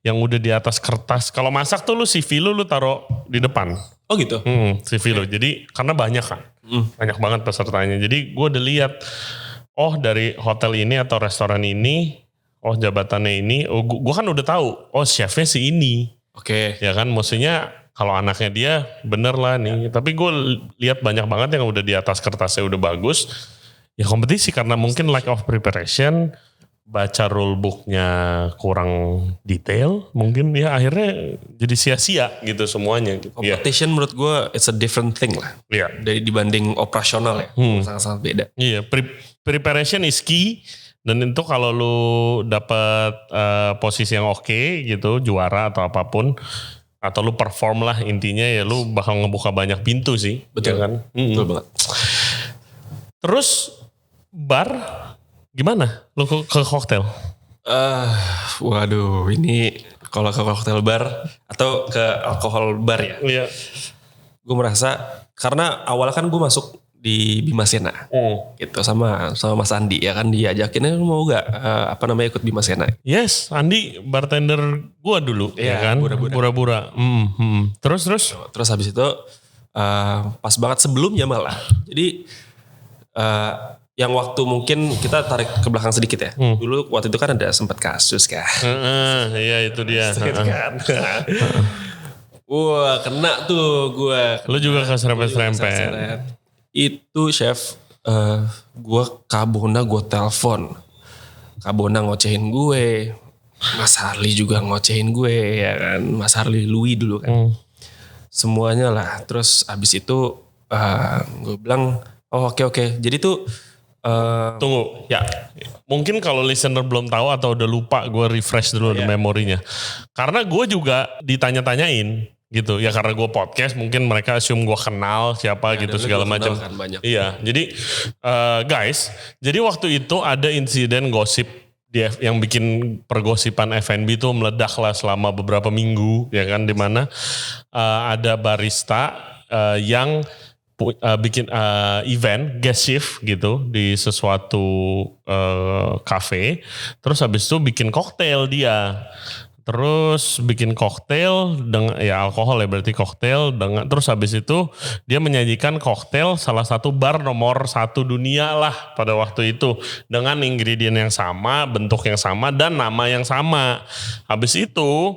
yang udah di atas kertas. Kalau masak tuh lu CV lu taruh di depan. Oh gitu. CV lu. Jadi karena banyak kan, banyak banget pesertanya. Jadi gue udah lihat, oh dari hotel ini atau restoran ini, oh jabatannya ini. Oh, gue kan udah tahu. Oh chefnya si ini. Oke. Ya kan, maksudnya. Kalau anaknya dia bener lah nih. Tapi gue lihat banyak banget yang udah di atas kertasnya udah bagus. Ya kompetisi karena mungkin lack of preparation. Baca rule booknya kurang detail. Mungkin ya akhirnya jadi sia-sia gitu semuanya. Gitu. Competition menurut gue it's a different thing lah. Iya. Dari dibanding operasional ya. Sangat-sangat beda. Iya, preparation is key. Dan itu kalau lu dapat posisi yang oke gitu, juara atau apapun. Atau lu perform lah intinya ya lu bakal ngebuka banyak pintu sih. Betul ya kan? Betul banget. Terus bar gimana? Lu ke koktail? Waduh ini kalau ke koktail bar atau ke alkohol bar ya. Iya. Gue merasa karena awalnya kan gue masuk di Bima Sena gitu sama Mas Andi ya kan diajakinnya lu mau gak ikut Bima Sena. Yes, Andi bartender gua dulu ya kan. Bura-bura. Terus habis itu pas banget sebelumnya malah. Jadi yang waktu mungkin kita tarik ke belakang sedikit ya. Dulu waktu itu kan ada sempat kasus kan. Iya itu dia. Kan. Wah kena tuh gue. Lu juga keserempet-serempet. Itu chef gue Kabona gue telepon. Kabona ngocehin gue. Mas Harli juga ngocehin gue ya kan. Mas Harli Louis dulu kan. Semuanya lah. Terus abis itu gue bilang oke. Jadi tuh tunggu ya. Mungkin kalau listener belum tahu atau udah lupa gue refresh dulu memorinya. Karena gue juga ditanya-tanyain. Gitu ya karena gue podcast mungkin mereka assume gue kenal siapa gitu segala macam kan iya jadi guys jadi waktu itu ada insiden gosip yang bikin pergosipan F&B tuh meledak lah selama beberapa minggu ya kan dimana ada barista yang bikin event guest shift gitu di sesuatu cafe terus habis itu bikin koktail dia. Terus bikin koktail dengan ya alkohol ya berarti koktail dengan terus habis itu dia menyajikan koktail salah satu bar nomor 1 dunia lah pada waktu itu dengan ingredient yang sama, bentuk yang sama dan nama yang sama. Habis itu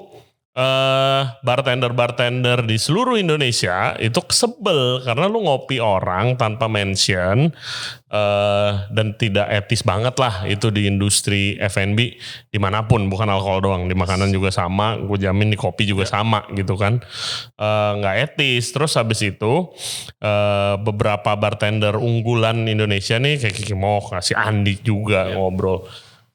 bartender di seluruh Indonesia itu sebel karena lu ngopi orang tanpa mention dan tidak etis banget lah itu di industri F&B dimanapun bukan alkohol doang di makanan juga sama gue jamin di kopi juga sama gitu kan nggak etis terus habis itu beberapa bartender unggulan Indonesia nih kayak Kiki Moka si Andi juga ngobrol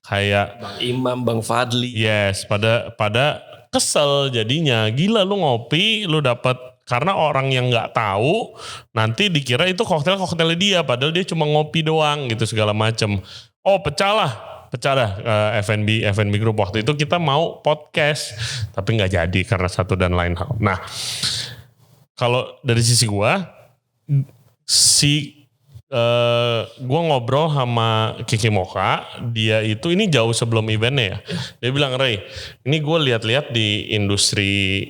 kayak Bang Imam, Bang Fadli yes pada kesel jadinya gila lu ngopi lu dapat karena orang yang nggak tahu nanti dikira itu koktailnya dia padahal dia cuma ngopi doang gitu segala macem Pecah dah F&B Group waktu itu kita mau podcast tapi nggak jadi karena satu dan lain hal. Nah, kalau dari sisi gua gua ngobrol sama Kiki Mocha, dia itu ini jauh sebelum eventnya ya. Dia bilang, "Ray, ini gue lihat-lihat di industri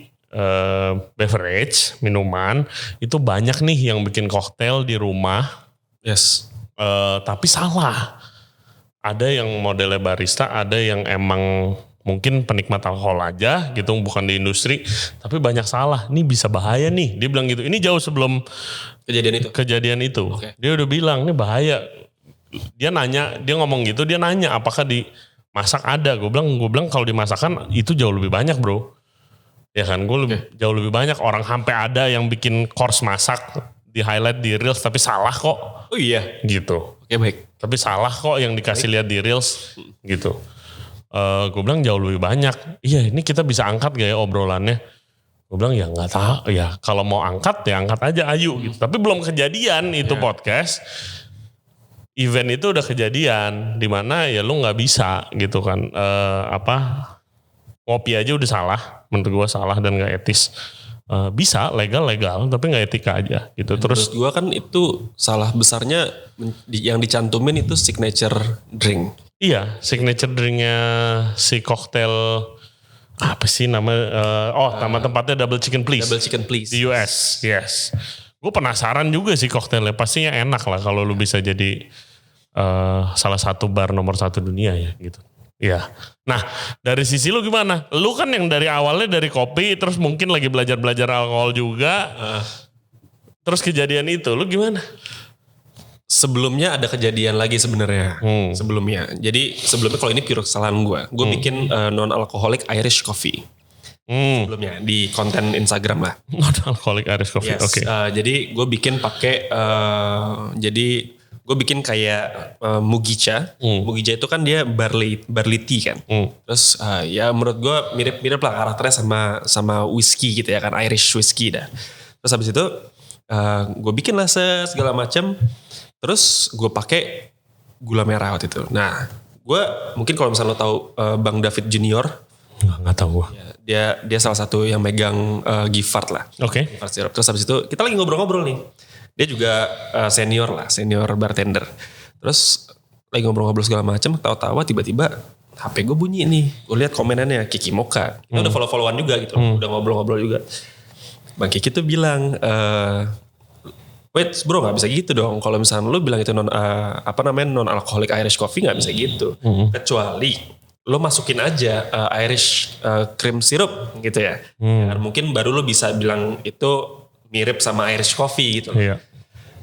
beverage, minuman, itu banyak nih yang bikin koktail di rumah. Yes. Tapi salah. Ada yang modelnya barista, ada yang emang mungkin penikmat alkohol aja gitu, bukan di industri. Tapi banyak salah, ini bisa bahaya nih." Dia bilang gitu. Ini jauh sebelum kejadian itu. Okay. Dia udah bilang, ini bahaya. Dia ngomong gitu, dia nanya apakah di masak ada. Gue bilang kalau dimasakan itu jauh lebih banyak bro. Ya kan, jauh lebih banyak orang sampai ada yang bikin course masak di highlight di reels tapi salah kok. Oh iya. Gitu. Oke, baik. Tapi salah kok yang dikasih lihat di reels gitu. Gue bilang jauh lebih banyak. Iya, ini kita bisa angkat gak ya obrolannya? Gue bilang ya nggak tahu ya, kalau mau angkat ya angkat aja ayo gitu. Tapi belum kejadian itu podcast. Event itu udah kejadian, dimana ya lu nggak bisa gitu kan. Ngopi aja udah salah, menurut gue salah dan nggak etis. Bisa legal tapi nggak etika aja gitu. Terus gue kan itu salah besarnya yang dicantumin itu signature drink. Iya, signature drinknya si koktail apa sih nama tempatnya Double Chicken Please. Double Chicken Please. Di US, yes. Gue penasaran juga sih koktailnya, pastinya enak lah kalau lu bisa jadi salah satu bar nomor 1 dunia ya gitu. Iya. Nah, dari sisi lu gimana? Lu kan yang dari awalnya dari kopi, terus mungkin lagi belajar alkohol juga. Terus kejadian itu, lu gimana? Sebelumnya ada kejadian lagi sebenarnya. Sebelumnya. Jadi sebelumnya kalau ini pure kesalahan gue. Gue bikin non-alcoholic Irish coffee. Sebelumnya di konten Instagram lah. Non-alcoholic Irish coffee, yes. Oke. Jadi gue bikin pakai, gue bikin kayak mugicha. Mugicha itu kan dia barley tea kan. Terus ya menurut gue mirip lah karakternya sama whiskey gitu ya kan, Irish whiskey dah. Terus habis itu gue bikin lah segala macam. Terus gue pakai gula merah waktu itu. Nah, gue mungkin kalau misalnya lo tahu Bang David Junior, nggak tahu gue. Ya, dia salah satu yang megang Giffard lah. Oke. Giffard Syrup. Terus habis itu kita lagi ngobrol-ngobrol nih. Dia juga senior bartender. Terus lagi ngobrol-ngobrol segala macam, tawa-tawa tiba-tiba HP gue bunyi nih. Gue lihat komenannya Kiki Mocha. Kita udah follow-followan juga gitu. Udah ngobrol-ngobrol juga. Bang Kiki tuh bilang, wait bro, nggak bisa gitu dong. Kalau misalnya lu bilang itu non-alcoholic Irish coffee, nggak bisa gitu. Kecuali lo masukin aja Irish cream syrup gitu ya. Ya. Mungkin baru lo bisa bilang itu mirip sama Irish coffee gitu. Iya.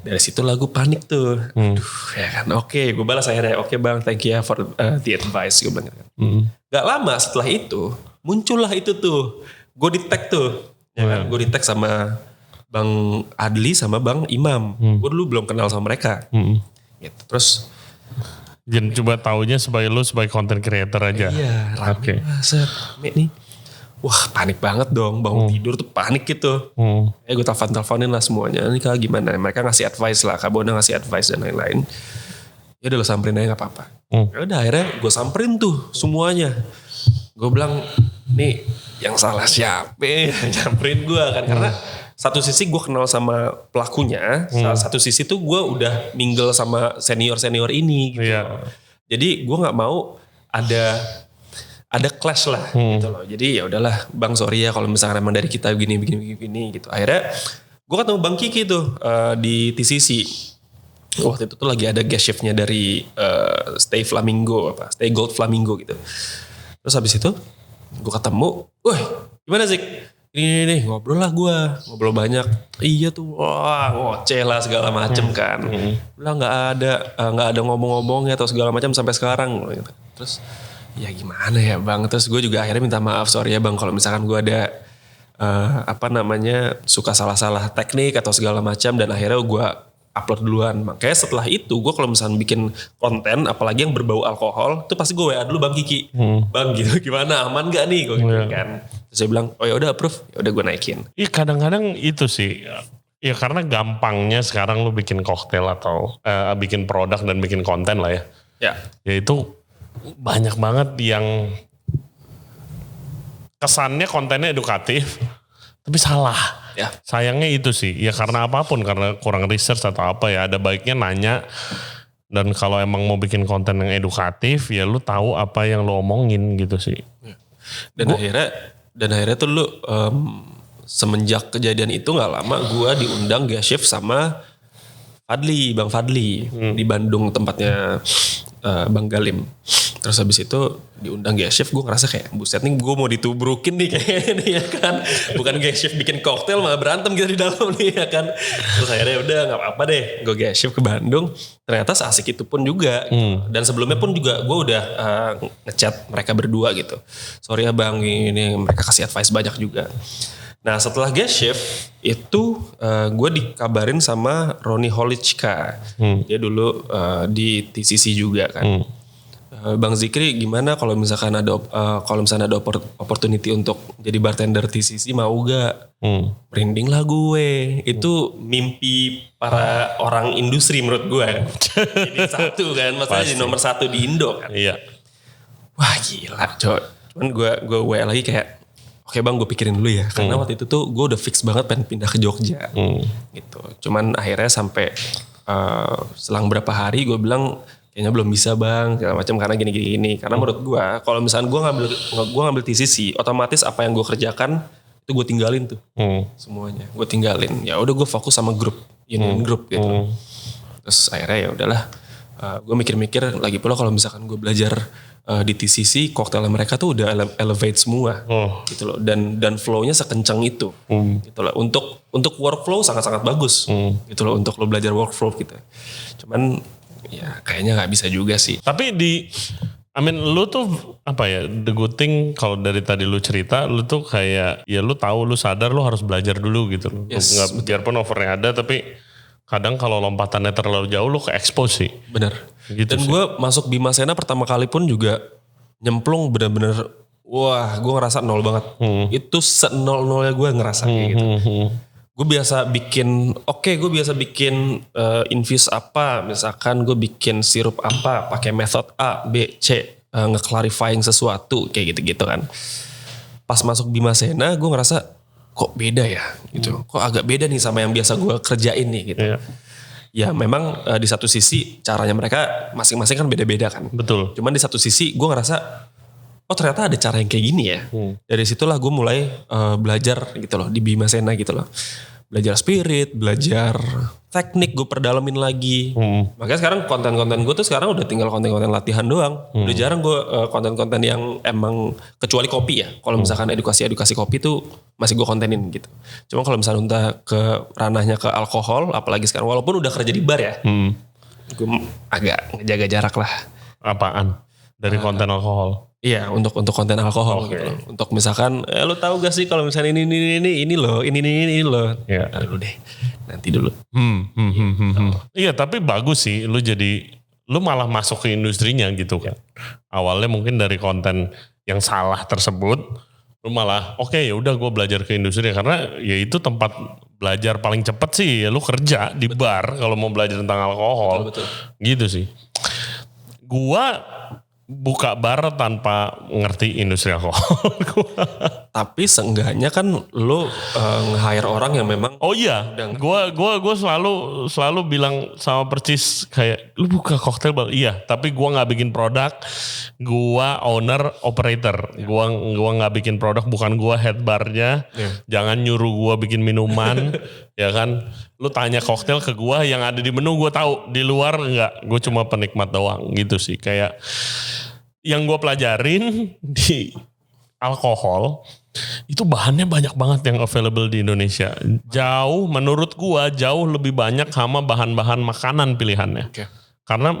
Dari situ lagu panik tuh. Aduh, ya kan. Oke, gue balas akhirnya. Oke bang, thank you for the advice. Gue bilang. Gak lama setelah itu muncullah itu tuh. Gue di tag tuh. Ya kan? Gue di tag sama Bang Adli sama Bang Imam. Gue dulu belum kenal sama mereka. Gitu. Terus jadi coba taunya sebagai content creator aja. Iya, rame rame nih. Wah, panik banget dong. Bangun tidur tuh panik gitu. Gue teleponin lah semuanya. Ini Kak gimana? Mereka ngasih advice lah. Kak Bona ngasih advice dan lain-lain. Ya udah lo samperin aja gak apa-apa. Ya udah akhirnya gue samperin tuh semuanya. Gue bilang, nih yang salah siapa? Nyamperin gue kan. Karena satu sisi gue kenal sama pelakunya, satu sisi tuh gue udah mingle sama senior ini gitu. Iya. Jadi gue nggak mau ada clash lah gitu loh. Jadi ya udahlah Bang, sorry ya kalau misalnya emang dari kita begini gitu. Akhirnya gue ketemu Bang Kiki tuh di TCC. Waktu itu tuh lagi ada guest chefnya dari Stay Gold Flamingo gitu. Terus habis itu gue ketemu, woi gimana Zik? Ini ngobrol lah gue, ngobrol banyak. Iya tuh, wah ngoceh lah segala macem kan. Bilang nggak ada ngomong-ngomongnya atau segala macam sampai sekarang. Terus ya gimana ya bang? Terus gue juga akhirnya minta maaf, sorry ya bang kalau misalkan gue ada suka salah-salah teknik atau segala macam dan akhirnya gue upload duluan. Makanya setelah itu gue kalau misalnya bikin konten apalagi yang berbau alkohol itu pasti gue WA dulu Bang Kiki. Bang gitu gimana, aman gak nih gue gitu kan. Terus saya bilang oh ya udah approve, ya udah gue naikin. Iya kadang-kadang itu sih ya karena gampangnya sekarang lu bikin koktail atau bikin produk dan bikin konten lah ya. Ya. Yaitu banyak banget yang kesannya kontennya edukatif, tapi salah. Ya. Sayangnya itu sih, ya karena apapun, karena kurang research atau apa ya, ada baiknya nanya. Dan kalau emang mau bikin konten yang edukatif, ya lu tahu apa yang lu omongin gitu sih. Dan akhirnya tuh lu semenjak kejadian itu nggak lama gue diundang guest shift sama Bang Fadli di Bandung tempatnya Bang Galim. Terus habis itu diundang guest chef, gue ngerasa kayak buset nih gue mau ditubrukin nih kayaknya nih ya kan. Bukan guest chef bikin koktail malah berantem gitu di dalam nih ya kan. Terus akhirnya udah gak apa-apa deh gue guest chef ke Bandung. Ternyata seasik itu pun juga gitu. Dan sebelumnya pun juga gue udah ngechat mereka berdua gitu. Sorry ya bang, ini mereka kasih advice banyak juga. Nah setelah guest chef itu gue dikabarin sama Roni Holichka. Dia dulu di TCC juga kan. Bang Zikri gimana kalau misalkan ada opportunity untuk jadi bartender TCC mau gak? Merinding lah gue. Itu mimpi para orang industri menurut gue. Jadi satu kan, maksudnya jadi nomor satu di Indo kan. Iya. Wah gila coy. Cuman gue WA lagi kayak oke bang gue pikirin dulu ya. Karena waktu itu tuh gue udah fix banget pengen pindah ke Jogja. Gitu. Cuman akhirnya sampai selang berapa hari gue bilang kayaknya belum bisa bang, segala macam karena gini. Karena menurut gue, kalau misalnya gue ngambil TCC, otomatis apa yang gue kerjakan itu gue tinggalin tuh, semuanya. Gue tinggalin. Ya udah gue fokus sama grup, union group gitu. Terus akhirnya ya udahlah, gue mikir-mikir lagi pula kalau misalkan gue belajar di TCC, koktail mereka tuh udah elevate semua, gitu loh. Dan flow-nya sekencang itu, gitu loh. Untuk workflow sangat-sangat bagus, gitu loh. Untuk lo belajar workflow gitu. Cuman ya kayaknya nggak bisa juga sih. Tapi lu tuh apa ya, the good thing kalau dari tadi lu cerita, lu tuh kayak ya lu tahu, lu sadar lu harus belajar dulu gitu. Yes, biarpun offernya ada, tapi kadang kalau lompatannya terlalu jauh lu ke-expose sih. Bener. Gitu. Dan gue masuk Bima Sena pertama kali pun juga nyemplung bener-bener, wah gue ngerasa nol banget. Itu se-nol-nolnya gue ngerasa kayak gitu. Gue biasa bikin infuse apa, misalkan gue bikin sirup apa, pakai method A, B, C, nge-clarifying sesuatu kayak gitu-gitu kan. Pas masuk Bima Sena gue ngerasa kok beda ya gitu. Kok agak beda nih sama yang biasa gue kerjain nih gitu. Ya memang di satu sisi caranya mereka masing-masing kan beda-beda kan. Betul. Cuman di satu sisi gue ngerasa oh ternyata ada cara yang kayak gini ya. Dari situlah gue mulai belajar gitu loh di Bima Sena gitu loh. Belajar spirit, belajar teknik gue perdalamin lagi. Makanya sekarang konten-konten gue tuh sekarang udah tinggal konten-konten latihan doang. Udah jarang gue konten-konten yang emang kecuali kopi ya. Kalau misalkan edukasi kopi tuh masih gue kontenin gitu. Cuma kalau misalnya udah ke ranahnya ke alkohol, apalagi sekarang walaupun udah kerja di bar ya. Gue agak ngejaga jarak lah. Apaan? Dari konten alkohol? Iya, untuk konten alkohol gitu loh. Untuk misalkan, lu tahu gak sih kalau misalnya ini loh. Iya. Ntar dulu deh, nanti dulu. Iya, tapi bagus sih lu malah masuk ke industrinya gitu kan. Awalnya mungkin dari konten yang salah tersebut, lu malah oke, ya udah gue belajar ke industri karena ya itu tempat belajar paling cepet sih, ya lu kerja di bar kalau mau belajar tentang alkohol. Betul. Gitu sih. Gua buka bar tanpa ngerti industri alkohol. Tapi seenggaknya kan lo nge-hire orang yang memang. Oh iya, gue selalu bilang sama Percis kayak lu buka koktail bar. Iya, tapi gue nggak bikin produk. Gue owner operator. Gue nggak bikin produk, bukan gue head barnya. Jangan nyuruh gue bikin minuman, ya kan? Lu tanya koktail ke gue yang ada di menu gue tahu, di luar enggak. Gue cuma penikmat doang gitu sih. Kayak yang gue pelajarin di alkohol itu bahannya banyak banget yang available di Indonesia. Menurut gue jauh lebih banyak sama bahan-bahan makanan pilihannya. Karena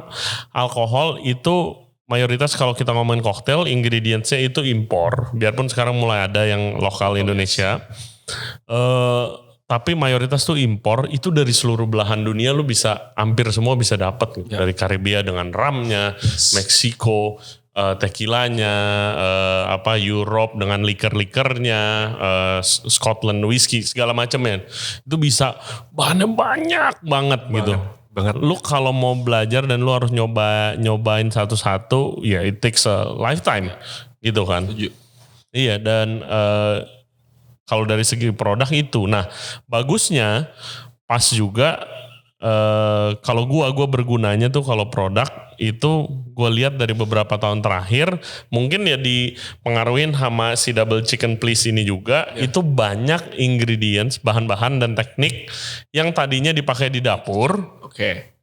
alkohol itu mayoritas kalau kita ngomongin koktail ingredientsnya itu impor. Biarpun sekarang mulai ada yang lokal Indonesia. Tapi mayoritas tuh impor, itu dari seluruh belahan dunia lu bisa hampir semua bisa dapat dari Karibia dengan ramnya, Meksiko, tequilanya, Europe dengan liker-likernya, Scotland whiskey segala macam ya. Itu bisa bahannya banyak banget gitu. banget. Lu kalau mau belajar dan lu harus nyobain satu-satu, ya it takes a lifetime gitu kan. Setuju. Iya, dan kalau dari segi produk itu, nah bagusnya pas juga kalau gua bergunanya tuh kalau produk itu gue lihat dari beberapa tahun terakhir, mungkin ya dipengaruhin sama si Double Chicken Please ini juga, itu banyak ingredients, bahan-bahan dan teknik yang tadinya dipakai di dapur,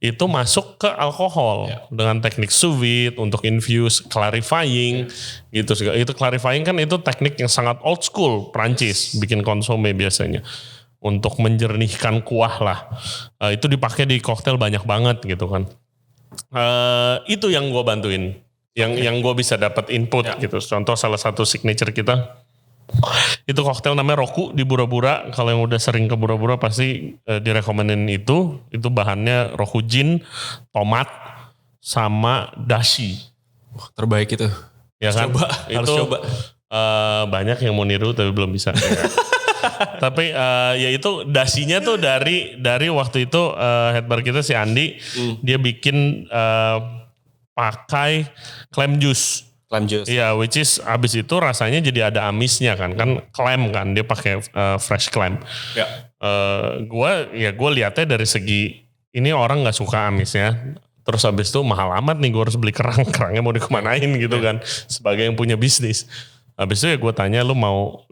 itu masuk ke alkohol dengan teknik sous vide untuk infuse, clarifying gitu. Itu clarifying kan itu teknik yang sangat old school Prancis, bikin konsome biasanya untuk menjernihkan kuah lah. Itu dipakai di koktail banyak banget gitu kan. Itu yang gue bantuin, yang gue bisa dapat input gitu. Contoh salah satu signature kita itu koktail namanya Roku di Bura-Bura. Kalau yang udah sering ke Bura-Bura pasti direkomenin itu bahannya Roku gin, tomat, sama dashi. Terbaik itu. Ya kan? Harus coba. Banyak yang mau niru tapi belum bisa. Tapi ya itu dasinya tuh dari waktu itu head bar kita si Andi dia bikin pakai clam juice. Iya, which is abis itu rasanya jadi ada amisnya kan clam kan dia pakai fresh clam. Gue lihatnya dari segi ini orang nggak suka amisnya. Terus abis itu mahal amat nih gue harus beli kerangnya mau dikemanain gitu kan sebagai yang punya bisnis. Abis itu ya gue tanya lu mau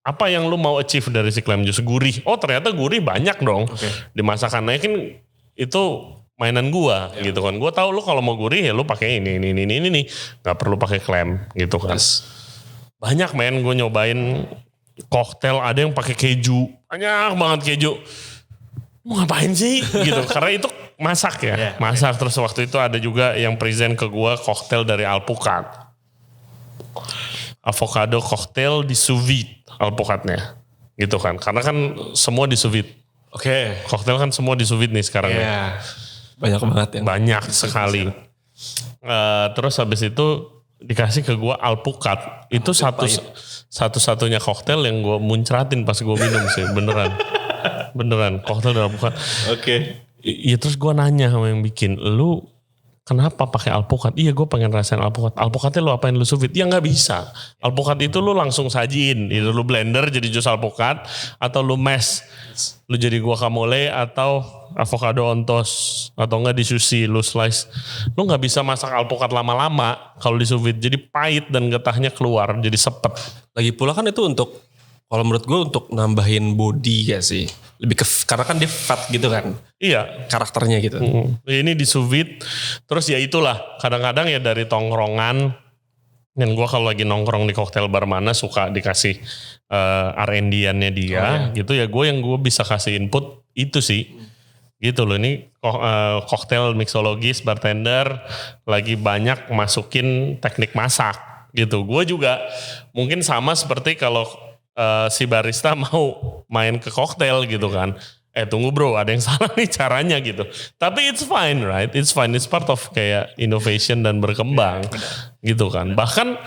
apa yang lu mau achieve dari si clam juice? Gurih. Oh ternyata gurih banyak dong. Di masakannya kan itu mainan gua gitu kan. Gua tahu lu kalau mau gurih ya lu pakai ini nih. Gak perlu pakai clam gitu kan. Banyak men gue nyobain koktail ada yang pakai keju. Banyak banget keju. Mau ngapain sih gitu. Karena itu masak ya. Masak terus waktu itu ada juga yang present ke gua koktail dari Alpukat. Avocado koktail di sous vide alpukatnya gitu kan karena kan semua di sous vide. Koktail kan semua di sous vide nih sekarang ya. Banyak banget yang banyak sekali. Terus habis itu dikasih ke gua alpukat itu satu-satunya koktail yang gua muncratin pas gua minum sih beneran koktail dari alpukat. Iya terus gua nanya sama yang bikin, lu kenapa pakai alpukat? Iya gue pengen rasain alpukat. Alpukatnya lu apain lu sous vide? Ya gak bisa. Alpukat itu lu langsung sajiin. Itu lu blender jadi jus alpukat. Atau lu mash. Lu jadi guacamole atau avocado on toast. Atau enggak di sushi lu slice. Lu gak bisa masak alpukat lama-lama kalau di sous vide. Jadi pahit dan getahnya keluar. Jadi sepet. Lagi pula kan itu untuk, kalau menurut gue untuk nambahin body ya sih. Lebih ke, karena kan dia fat gitu kan. Iya. Karakternya gitu. Ini di sous vide. Terus ya itulah. Kadang-kadang ya dari tongkrongan. Dan gue kalau lagi nongkrong di koktail bar mana suka dikasih R&D-annya dia. Gitu ya gue yang bisa kasih input itu sih. Gitu loh. Ini koktail mixologis bartender. Lagi banyak masukin teknik masak. Gitu. Gue juga mungkin sama seperti kalau si barista mau main ke koktail gitu kan. Tunggu bro, ada yang salah nih caranya gitu. Tapi it's fine, right? It's fine. It's part of kayak innovation dan berkembang gitu kan. Bahkan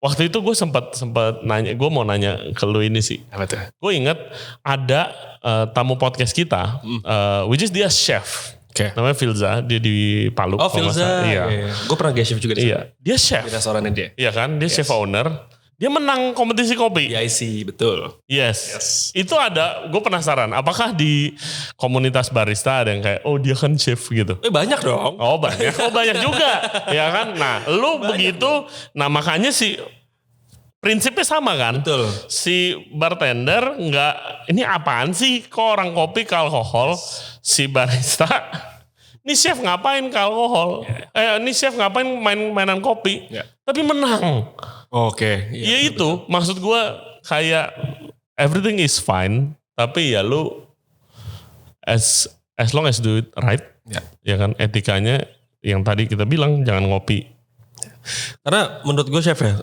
waktu itu gue sempat nanya, gue mau nanya ke lu ini sih. Apa tuh? Gue inget ada tamu podcast kita, which is dia chef. Namanya Filza, dia di Palu. Oh Filza, iya. Gue pernah guest chef juga di sana. Iya, dia chef. Di restorannya dia. Iya kan, dia chef owner. Dia menang kompetisi kopi. PIC, betul. Yes. Itu ada, gue penasaran. Apakah di komunitas barista ada yang kayak, oh dia kan chef gitu. Banyak dong. Oh banyak. Oh banyak juga. Ya kan. Nah lu banyak begitu. Dong. Nah makanya sih prinsipnya sama kan. Betul. Si bartender nggak, ini apaan sih kok orang kopi ke alkohol. Si barista, ini chef ngapain ke alkohol. Ini chef ngapain mainan kopi. Tapi menang. Iya, ya itu maksud gue kayak everything is fine tapi ya lu as long as do it right ya kan etikanya yang tadi kita bilang jangan ngopi. Karena menurut gue chef ya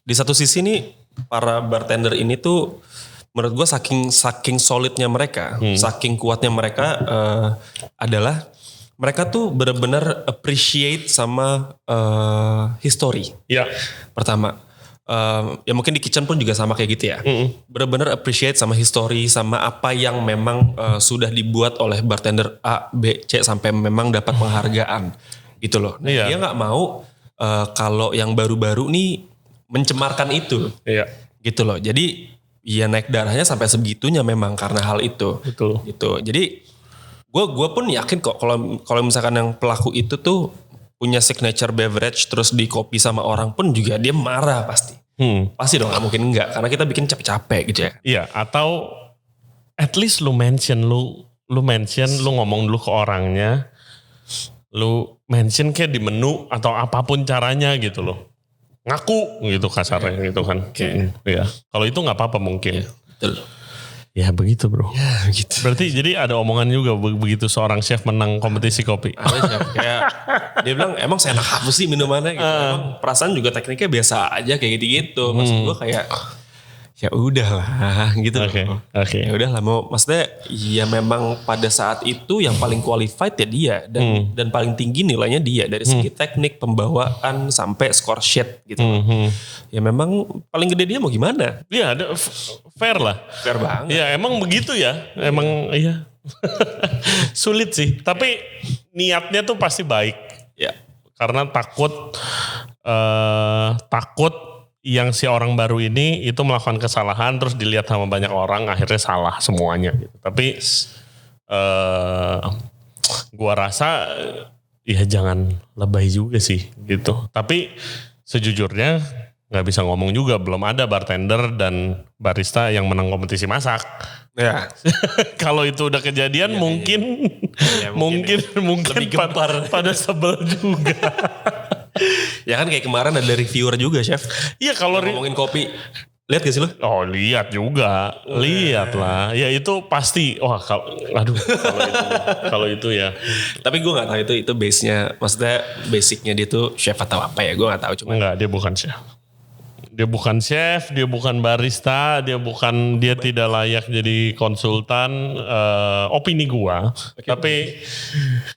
di satu sisi nih para bartender ini tuh menurut gue saking solidnya mereka, saking kuatnya mereka adalah mereka tuh benar-benar appreciate sama history. Iya. Pertama, ya mungkin di kitchen pun juga sama kayak gitu ya. Bener-bener appreciate sama history, sama apa yang memang sudah dibuat oleh bartender A, B, C sampai memang dapat penghargaan gitu loh. Nah, Iya. dia nggak mau kalau yang baru-baru nih mencemarkan itu. Iya. Gitu loh. Jadi ya naik darahnya sampai sebegitunya memang karena hal itu. Betul. Gitu. Jadi gue pun yakin kok kalau misalkan yang pelaku itu tuh punya signature beverage terus di copy sama orang pun juga dia marah pasti. Pasti dong, gak mungkin enggak karena kita bikin capek-capek gitu ya. Iya, atau at least lu mention, lu ngomong dulu ke orangnya, lu mention kayak di menu atau apapun caranya gitu loh. Ngaku gitu kasarnya gitu kan. Iya. Kalau itu nggak apa-apa mungkin. Betul. Ya begitu bro. Ya gitu. Berarti jadi ada omongan juga begitu seorang chef menang kompetisi kopi. Ada chef kayak dia bilang emang saya enak apa sih minumannya gitu. Emang perasaan juga tekniknya biasa aja kayak gitu-gitu. Maksud gue kayak ya udahlah gitu loh. Oke. Ya udahlah mau maksudnya ya memang pada saat itu yang paling qualified ya dia dan paling tinggi nilainya dia dari segi teknik, pembawaan sampai score sheet gitu. Ya memang paling gede dia mau gimana? Iya, ada fair lah. Fair banget. Ya emang begitu ya. Emang iya. Sulit sih. Tapi niatnya tuh pasti baik. Ya. Karena takut yang si orang baru ini itu melakukan kesalahan terus dilihat sama banyak orang akhirnya salah semuanya gitu. Tapi gua rasa ya jangan lebay juga sih gitu. Tapi sejujurnya nggak bisa ngomong juga, belum ada bartender dan barista yang menang kompetisi masak. Ya. Kalau itu udah kejadian mungkin mungkin Lebih gempar. pada sebel juga. Ya kan kayak kemarin ada reviewer juga chef. Iya kalau Ngomongin kopi. Lihat gak sih lo? oh lihat juga, lihat lah. Ya itu pasti. Wah kalau itu ya. Tapi gue gak tahu itu base-nya. Maksudnya basicnya dia tuh chef atau apa ya. Gue gak tahu cuma. Enggak, dia bukan chef. Dia bukan chef, dia bukan barista, dia tidak layak jadi konsultan. Opini gua. Tapi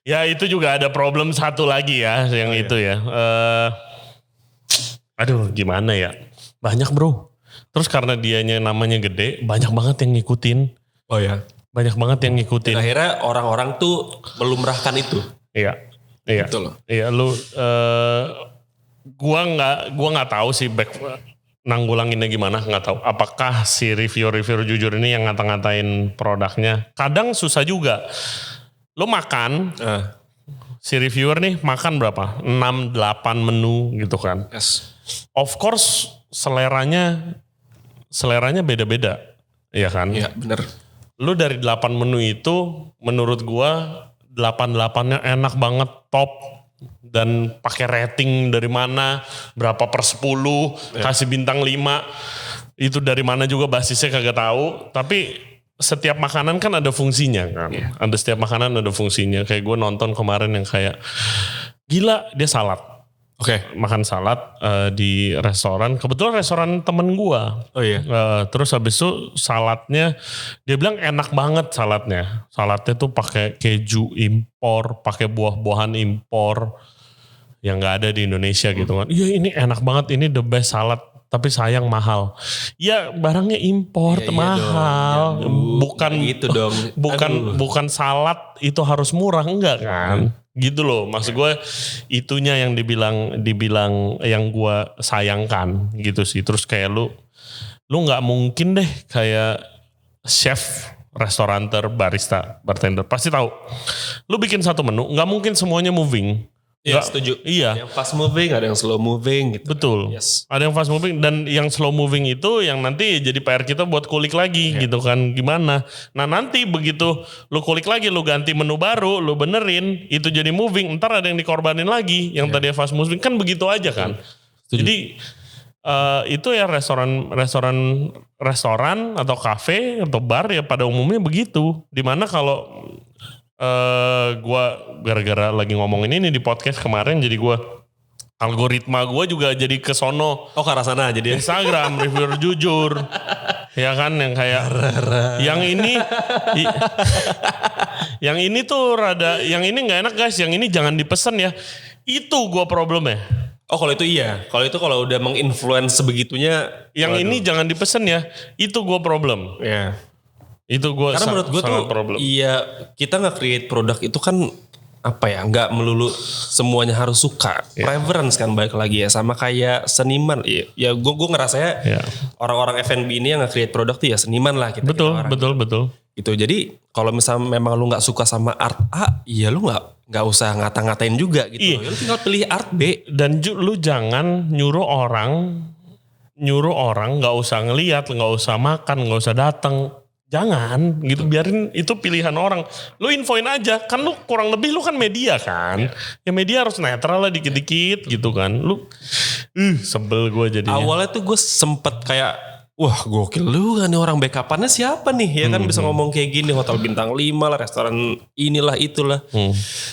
ya itu juga ada problem satu lagi ya, yang itu ya. Aduh, gimana ya? Banyak bro. Terus karena dianya namanya gede, banyak banget yang ngikutin. Oh ya. Banyak banget yang ngikutin. Dan akhirnya orang-orang tuh melumrahkan itu. Iya. Betul loh. Iya, lu gua nggak tahu sih nanggulanginnya gimana, nggak tahu. Apakah si reviewer jujur ini yang ngata-ngatain produknya? Kadang susah juga. Lu makan, si reviewer nih makan berapa? 6-8 menu gitu kan. Yes. Of course seleranya beda-beda. Iya kan? Iya bener. Lu dari 8 menu itu menurut gua 8-8-nya enak banget, top. Dan pakai rating dari mana, berapa per 10, kasih bintang 5. Itu dari mana juga basisnya kagak tahu. Tapi setiap makanan kan ada fungsinya kan. Ada setiap makanan ada fungsinya. Kayak gue nonton kemarin yang kayak, gila dia salad. Oke. Makan salad di restoran. Kebetulan restoran temen gue. Oh iya. Terus habis itu saladnya, dia bilang enak banget saladnya. Saladnya tuh pakai keju impor, pakai buah-buahan impor yang nggak ada di Indonesia gitu kan. Iya ini enak banget, ini the best salad. Tapi sayang mahal. Ya barangnya impor, Iya mahal. dong, bukan gitu dong. bukan salad itu harus murah, enggak kan? Gitu loh, maksud gue itunya yang dibilang yang gue sayangkan gitu sih. Terus kayak lu nggak mungkin deh kayak chef, restoranter, barista, bartender pasti tahu. Lu bikin satu menu, nggak mungkin semuanya moving. Iya setuju. Iya. Yang fast moving, ada yang slow moving gitu. Betul. Yes. Ada yang fast moving dan yang slow moving itu yang nanti jadi PR kita buat kulik lagi gitu kan. Gimana? Nah nanti begitu lu kulik lagi, lu ganti menu baru, lu benerin, itu jadi moving. Ntar ada yang dikorbanin lagi, yang tadi fast moving. Kan begitu aja kan. Jadi itu ya restoran atau kafe atau bar ya pada umumnya begitu. Dimana kalau gue gara-gara lagi ngomongin ini di podcast kemarin, jadi gue algoritma gue juga jadi ke sono. Oh ke arah sana jadi Instagram reviewer jujur, ya kan yang kayak yang ini, yang ini tuh rada, yang ini nggak enak guys, yang ini jangan dipesen ya. Itu gue problemnya. Oh kalau itu iya. Kalau udah menginfluence sebegitunya. Yang ini jangan dipesen ya. Itu gue problem. Ya. Itu gue Karena menurut gue tuh problem. iya kita nge-create produk itu kan apa ya, nggak melulu semuanya harus suka. Preference kan balik lagi ya, sama kayak seniman. Ya gue ngerasanya orang-orang F&B ini yang nge-create produk tuh ya seniman lah kita. Betul. Gitu. Jadi kalau misalnya memang lu nggak suka sama art A, ya lu nggak usah ngata-ngatain juga gitu. Ya, lu tinggal pilih art B. Dan lu jangan nyuruh orang nggak usah ngelihat, nggak usah makan, nggak usah datang. Jangan gitu, biarin itu pilihan orang. Lu infoin aja, kan lu kurang lebih lu kan media kan. Ya media harus netral lah dikit-dikit gitu kan. Lu sebel gue jadinya. Awalnya tuh gue sempet kayak, wah gokil lu kan nih orang backupannya siapa nih ya kan bisa ngomong kayak gini, hotel bintang 5 lah, restoran inilah itulah.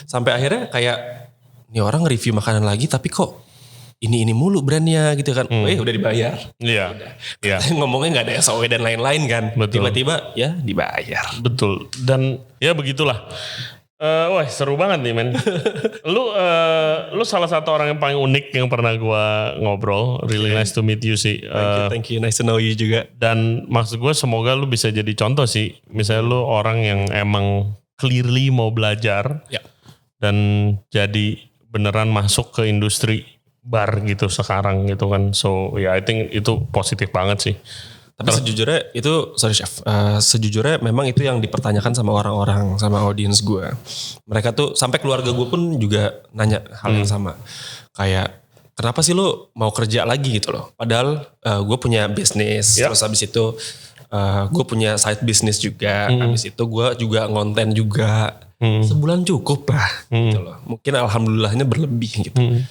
Sampai akhirnya kayak, nih orang nge-review makanan lagi tapi kok ini mulu brandnya gitu kan. Udah dibayar. Iya. Ngomongnya gak ada SOW dan lain-lain kan. Betul. Tiba-tiba ya dibayar. Betul. Dan ya begitulah. Wah seru banget nih men. Lu salah satu orang yang paling unik yang pernah gua ngobrol. Really nice to meet you sih. Thank you. Nice to know you juga. Dan maksud gue semoga lu bisa jadi contoh sih. Misalnya lu orang yang emang clearly mau belajar. Ya. Dan jadi beneran masuk ke industri bar gitu sekarang gitu kan. So I think itu positif banget sih. Tapi sejujurnya itu, sorry chef, sejujurnya memang itu yang dipertanyakan sama orang-orang, sama audiens gue. Mereka tuh, sampai keluarga gue pun juga nanya hal yang sama. Kayak, kenapa sih lu mau kerja lagi gitu loh? Padahal gue punya bisnis, terus habis itu gue punya side business juga. Habis itu gue juga ngonten juga. Sebulan cukup lah gitu loh. Mungkin alhamdulillahnya berlebih gitu.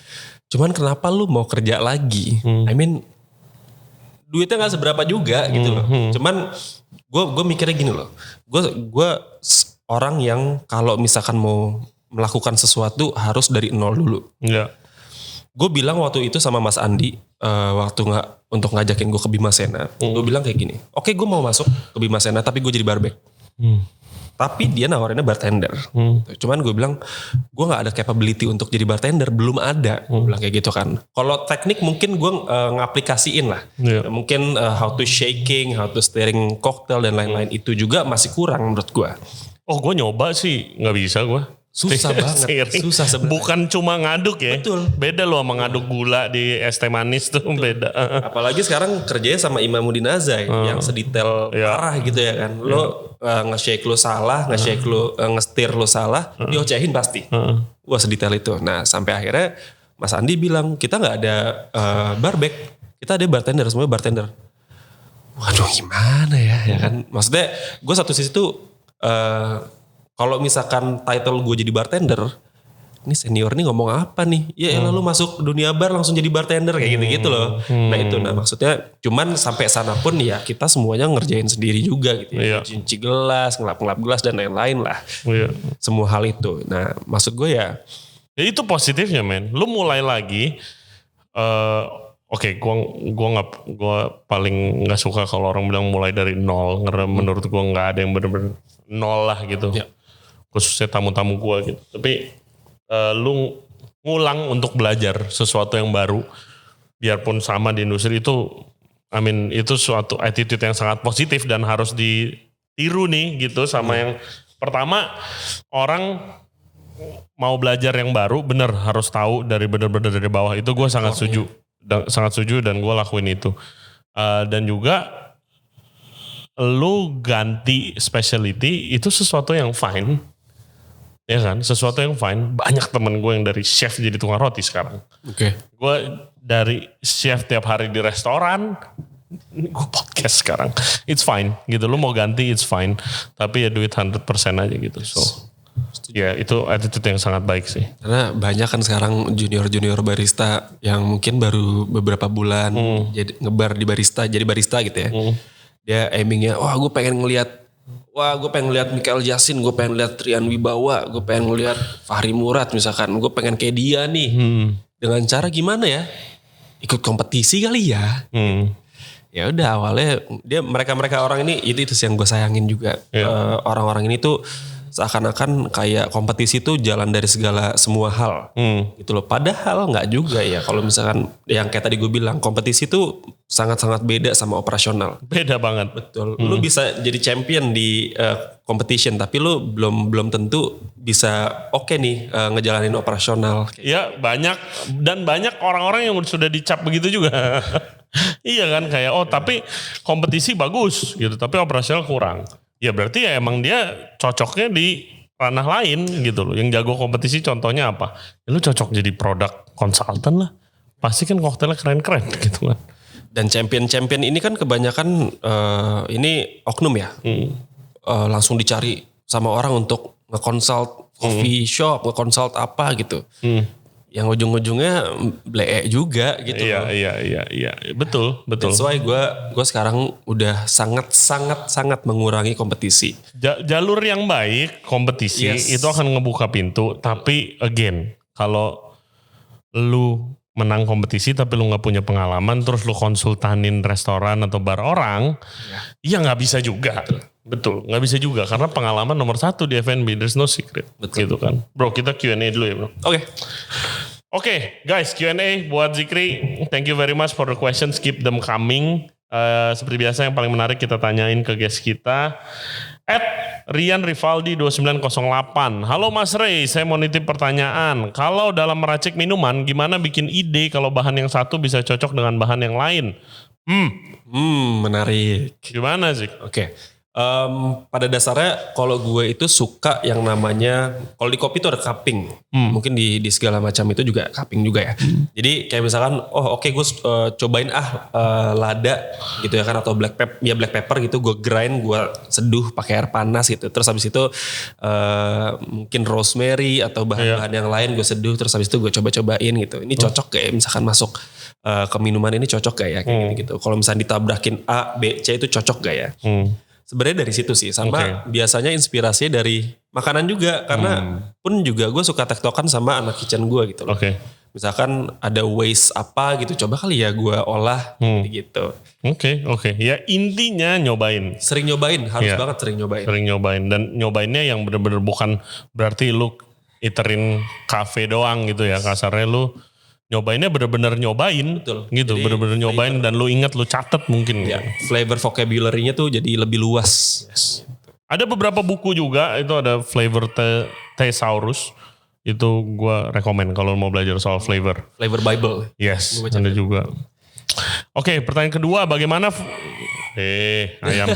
Cuman kenapa lu mau kerja lagi? I mean, duitnya gak seberapa juga gitu loh. Cuman gue mikirnya gini loh. Gue orang yang kalau misalkan mau melakukan sesuatu harus dari nol dulu. Iya. Gue bilang waktu itu sama Mas Andi, waktu untuk ngajakin gue ke Bima Sena. Gue bilang kayak gini, oke gue mau masuk ke Bima Sena tapi gue jadi barback. Tapi dia nawarinnya bartender. Cuman gue bilang, gue gak ada capability untuk jadi bartender. Belum ada. Gue bilang kayak gitu kan. Kalau teknik mungkin gue ngaplikasiin lah. Mungkin how to shaking, how to stirring cocktail dan lain-lain. Itu juga masih kurang menurut gue. Oh gue nyoba sih gak bisa gue. Susah banget. Susah sebenarnya. Bukan cuma ngaduk ya. Betul. Beda loh sama ngaduk gula di es teh manis tuh. Beda. Apalagi sekarang kerjanya sama Imamuddin Azai yang sedetail parah gitu ya kan. Lo nge-shake lo salah, nge-shake lo, nge-stir lo salah, diocehin pasti. Wah sedetail itu. Nah sampai akhirnya Mas Andi bilang kita gak ada barback. Kita ada bartender, semuanya bartender. Waduh gimana ya kan. Maksudnya gue satu sisi tuh kalau misalkan title gue jadi bartender, ini senior nih ngomong apa nih? Ya lalu masuk dunia bar langsung jadi bartender kayak gitu-gitu loh. Nah itu, maksudnya cuman sampai sana pun ya kita semuanya ngerjain sendiri juga gitu ya. Cuci gelas, ngelap-ngelap gelas dan lain-lain lah. Semua hal itu. Nah maksud gue ya. Ya itu positifnya men. Lu mulai lagi. Oke, gue paling nggak suka kalau orang bilang mulai dari nol. Karena menurut gue nggak ada yang benar-benar nol lah gitu. Ya. Khususnya tamu-tamu gue gitu. Tapi lu ngulang untuk belajar sesuatu yang baru. Biarpun sama di industri itu, itu suatu attitude yang sangat positif dan harus ditiru nih gitu sama yang pertama orang mau belajar yang baru bener harus tahu dari bener-bener dari bawah itu gue sangat setuju dan gue lakuin itu dan juga lu ganti specialty itu sesuatu yang fine. Ya kan, sesuatu yang fine. Banyak temen gue yang dari chef jadi tukang roti sekarang. Gue dari chef tiap hari di restoran, gue podcast sekarang. It's fine gitu, lu mau ganti it's fine. Tapi ya duit 100% aja gitu. So, ya itu attitude yang sangat baik sih. Karena banyak kan sekarang junior barista yang mungkin baru beberapa bulan jadi ngebar di barista, jadi barista gitu ya. Dia aimingnya, wah gue pengen ngelihat Michael Jasin, gue pengen lihat Rian Wibawa, gue pengen ngelihat Fahri Murad misalkan, gue pengen kayak dia nih. Dengan cara gimana ya? Ikut kompetisi kali ya. Ya udah awalnya mereka orang ini itu sih yang gue sayangin juga. Orang-orang ini tuh seakan-akan kayak kompetisi tuh jalan dari segala semua hal gitu loh. Padahal nggak juga ya. Kalau misalkan yang kayak tadi gue bilang, kompetisi tuh sangat-sangat beda sama operasional. Beda banget. Betul. Lu bisa jadi champion di competition, tapi lu belum tentu bisa nih ngejalanin operasional. Ya banyak orang-orang yang sudah dicap begitu juga. Iya kan, kayak tapi kompetisi bagus gitu, tapi operasional kurang. Ya berarti ya emang dia cocoknya di ranah lain gitu loh. Yang jago kompetisi contohnya apa? Ya lu cocok jadi produk konsultan lah. Pasti kan koktelnya keren-keren gitu kan. Dan champion ini kan kebanyakan ini oknum ya. Langsung dicari sama orang untuk nge-consult coffee shop, nge-consult apa gitu. Yang ujung-ujungnya blee juga gitu. Iya. Betul. That's why gue sekarang udah sangat mengurangi kompetisi. Jalur yang baik kompetisi itu akan ngebuka pintu. Tapi again, kalau lu menang kompetisi tapi lu nggak punya pengalaman, terus lu konsultanin restoran atau bar orang, ya nggak bisa juga. Betul, nggak bisa juga karena pengalaman nomor 1 di F&B, there's no secret. Betul. Gitu kan. Bro, kita Q&A dulu ya bro. Oke, guys, Q&A buat Zikri. Thank you very much for the questions. Keep them coming. Seperti biasa yang paling menarik kita tanyain ke guest kita. Rian Rivaldi 2908. Halo Mas Ray, saya mau nitip pertanyaan. Kalau dalam meracik minuman, gimana bikin ide kalau bahan yang satu bisa cocok dengan bahan yang lain? Menarik. Gimana sih? Oke. Pada dasarnya kalau gue itu suka yang namanya, kalau di kopi itu ada cupping. Mungkin di segala macam itu juga cupping juga ya. Jadi kayak misalkan gue cobain lada gitu ya kan, atau black pepper gitu, gue grind, gue seduh pakai air panas gitu. Terus habis itu mungkin rosemary atau bahan-bahan yang lain gue seduh, terus habis itu gue coba-cobain gitu. Ini cocok kayak misalkan masuk ke minuman ini cocok gak ya kayak gitu. Kalau misalnya ditabrakin A, B, C itu cocok gak ya? Sebenarnya dari situ sih, sama biasanya inspirasi dari makanan juga, karena pun juga gue suka tektokan sama anak kitchen gue gitu loh. Misalkan ada waste apa gitu, coba kali ya gue olah gitu. Oke. Ya intinya nyobain. Sering nyobain, harus banget sering nyobain. Sering nyobain, dan nyobainnya yang bener-bener bukan berarti lu iterin kafe doang gitu ya, kasarnya lu nyobainnya bener-bener nyobain. Betul. Gitu, Jadi bener-bener nyobain dan lu ingat, lu catet mungkin. Ya, flavor vocabulary-nya tuh jadi lebih luas. Ada beberapa buku juga, itu ada flavor thesaurus. Itu gue rekomen kalau mau belajar soal flavor. Flavor Bible. Yes, ada juga. Oke, pertanyaan kedua, bagaimana ayam.